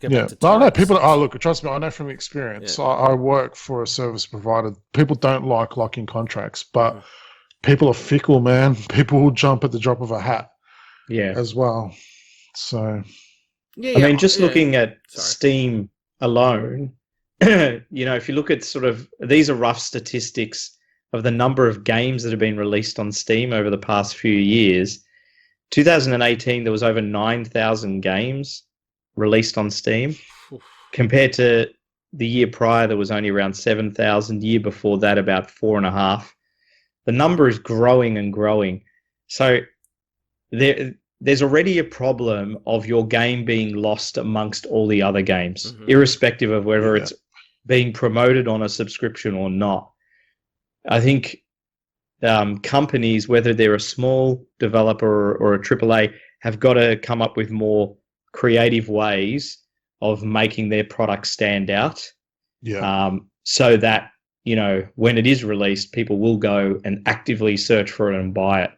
No, people. Look, trust me, I know from experience. I work for a service provider. People don't like locking contracts, but people are fickle, man. People will jump at the drop of a hat. Yeah, as well. So, I mean, just looking at Steam alone, if you look at sort of these are rough statistics of the number of games that have been released on Steam over the past few years. 2018, there was over 9,000 games released on Steam. Compared to the year prior, there was only around 7,000. Year before that, about 4.5. The number is growing and growing. So there's already a problem of your game being lost amongst all the other games, irrespective of whether it's being promoted on a subscription or not. I think companies, whether they're a small developer or a AAA, have got to come up with more creative ways of making their product stand out. So that, when it is released, people will go and actively search for it and buy it.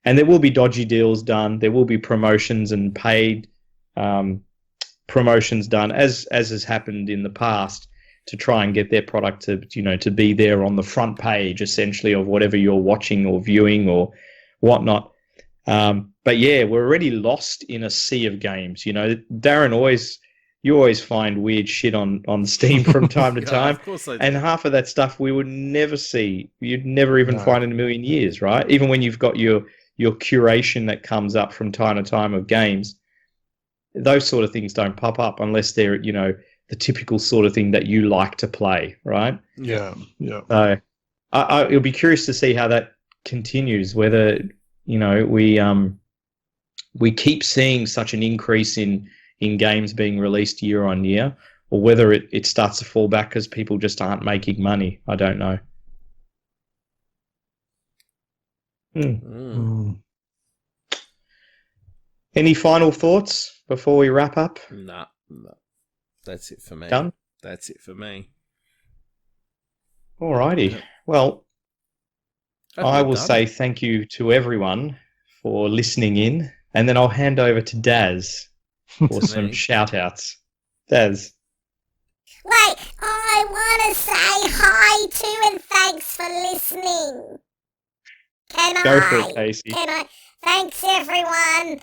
And there will be dodgy deals done. There will be promotions and paid promotions done, as has happened in the past, to try and get their product to be there on the front page, essentially, of whatever you're watching or viewing or whatnot. But yeah, we're already lost in a sea of games. Darren, you always find weird shit on Steam from time to time. Of course I do. And half of that stuff we would never see. You'd never even find in a million years, right? Even when you've got your curation that comes up from time to time of games, those sort of things don't pop up unless they're, the typical sort of thing that you like to play, right? Yeah. So it'll be curious to see how that continues, whether, we keep seeing such an increase in games being released year on year, or whether it starts to fall back because people just aren't making money. I don't know. Any final thoughts before we wrap up? No. That's it for me. Done? That's it for me. Alrighty. Well, I will say thank you to everyone for listening in, and then I'll hand over to Daz for some shout-outs. Daz. Wait, I want to say hi too and thanks for listening. Go for it, Casey. Thanks, everyone.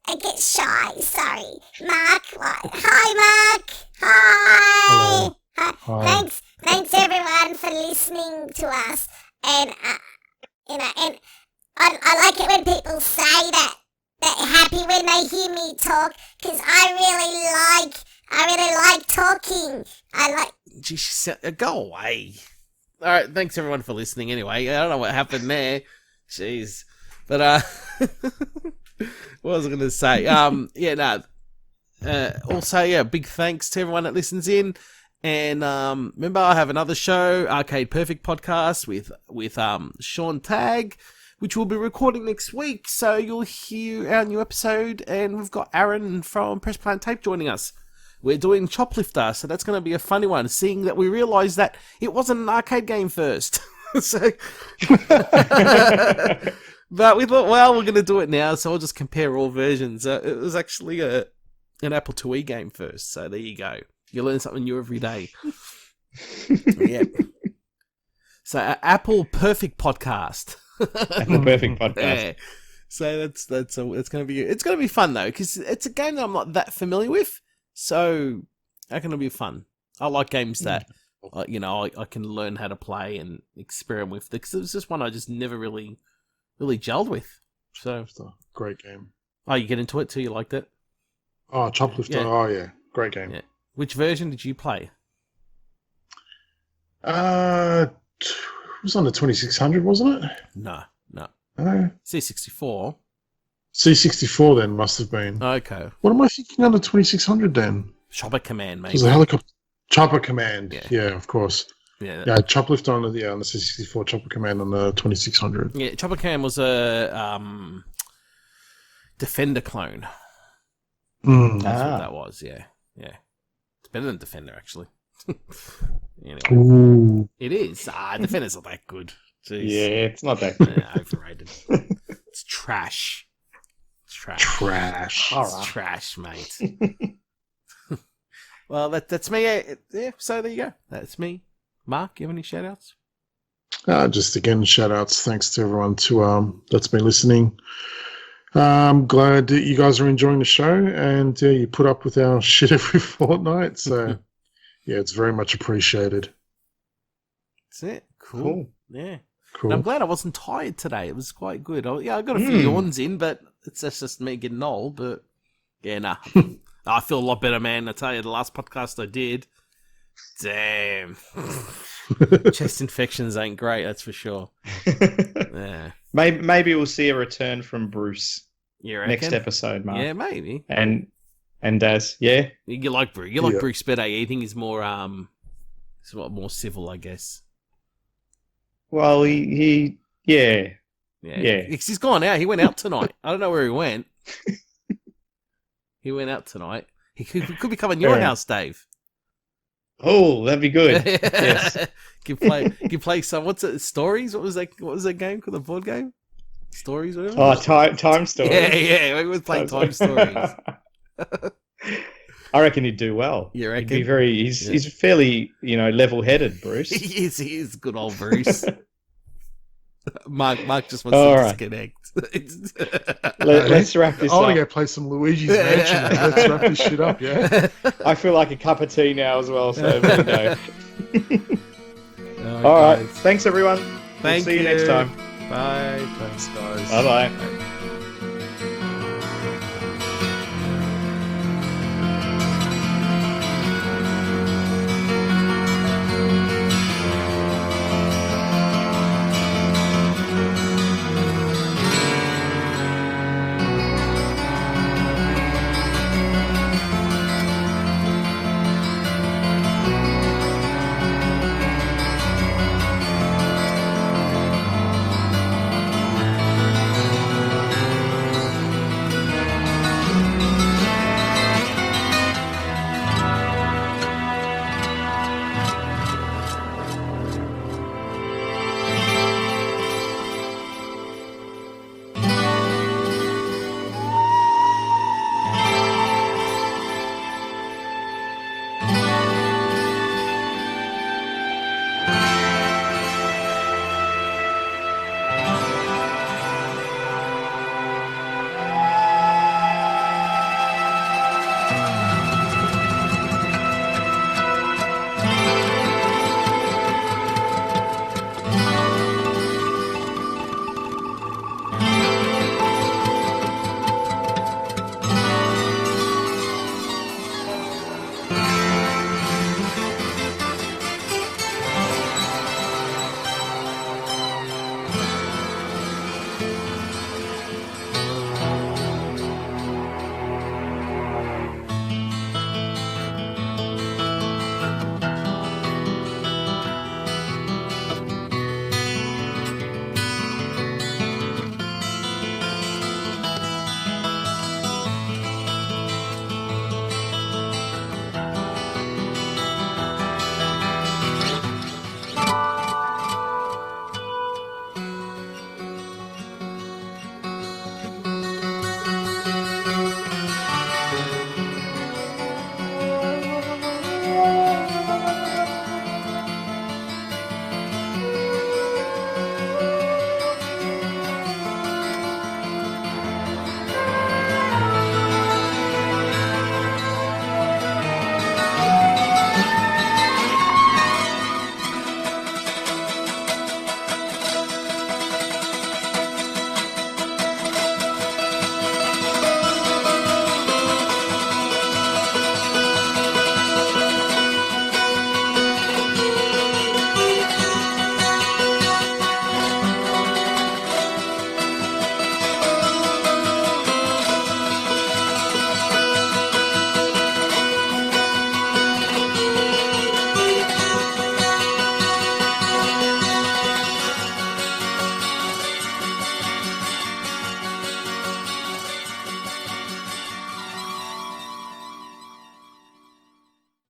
I get shy, sorry. Mark, what? Hi, Mark. Hi. Hi. Thanks, everyone, for listening to us. And, and I like it when people say that they're happy when they hear me talk, because I really like talking. Jeez, go away. All right, thanks everyone for listening. Anyway, I don't know what happened there. Jeez, but what was I going to say? Also, big thanks to everyone that listens in. And remember, I have another show, Arcade Perfect Podcast, with Sean Tagg, which we'll be recording next week. So you'll hear our new episode, and we've got Aaron from Press Play and Tape joining us. We're doing Choplifter, so that's going to be a funny one, seeing that we realised that it wasn't an arcade game first. So, but we thought, well, we're going to do it now, so I'll just compare all versions. It was actually an Apple IIe game first, so there you go. You learn something new every day. Yeah. So, Apple Perfect Podcast. Apple Perfect Podcast. Yeah. So it's going to be fun though, because it's a game that I'm not that familiar with. So, that's going to be fun. I like games that, I can learn how to play and experiment with. Because it was just one I just never really gelled with. So, It's a great game. Oh, you get into it too? You liked it? Oh, Choplifter. Yeah. Oh, yeah. Great game. Yeah. Which version did you play? It was on the 2600, wasn't it? No. No. C64. C64 then must have been. Okay. What am I thinking on the 2600 then? Chopper Command, It maybe. was a helicopter. Chopper Command. Yeah, of course. Yeah. Yeah, Choplift on the C64, Chopper Command on the 2600. Yeah, Chopper Cam was a Defender clone. Mm. That's what that was, yeah. It's better than Defender, actually. Anyway. Ooh. It is. Defender's not that good. Jeez. Yeah, it's not that good. Overrated. It's trash. Trash. It's trash, mate. Well, that's me. Yeah, so there you go. That's me. Mark, you have any shout-outs? Just again, shout-outs. Thanks to everyone that's been listening. I'm glad that you guys are enjoying the show, and you put up with our shit every fortnight. So, yeah, it's very much appreciated. That's it. Cool. Yeah. Cool. And I'm glad I wasn't tired today. It was quite good. I got a few yawns in, but that's just me getting old. But yeah, nah. I feel a lot better, man. I tell you, the last podcast I did, damn. Chest infections ain't great, that's for sure. Yeah. Maybe we'll see a return from Bruce next episode, Mark. Yeah, maybe. And Daz, yeah. You like Bruce. You like Bruce better. You think he's more more civil, I guess. Well, he yeah. He's gone out. He went out tonight. I don't know where he went. He went out tonight. He could be coming to your house, Dave. Oh, that'd be good. Yes. Can play some. What's it? Stories? What was that game called? The board game? Stories? Whatever. Oh, time stories. Yeah. We was playing time stories. I reckon he'd do well. You reckon? He'd be he's fairly, level-headed, Bruce. He is good old Bruce. Mark just wants to disconnect. Let's wrap this up. I want to go play some Luigi's Mansion. Let's wrap this shit up, yeah? I feel like a cup of tea now as well, so there we go. All right. Thanks, everyone. We'll see you next time. Bye. Thanks, guys. Bye-bye.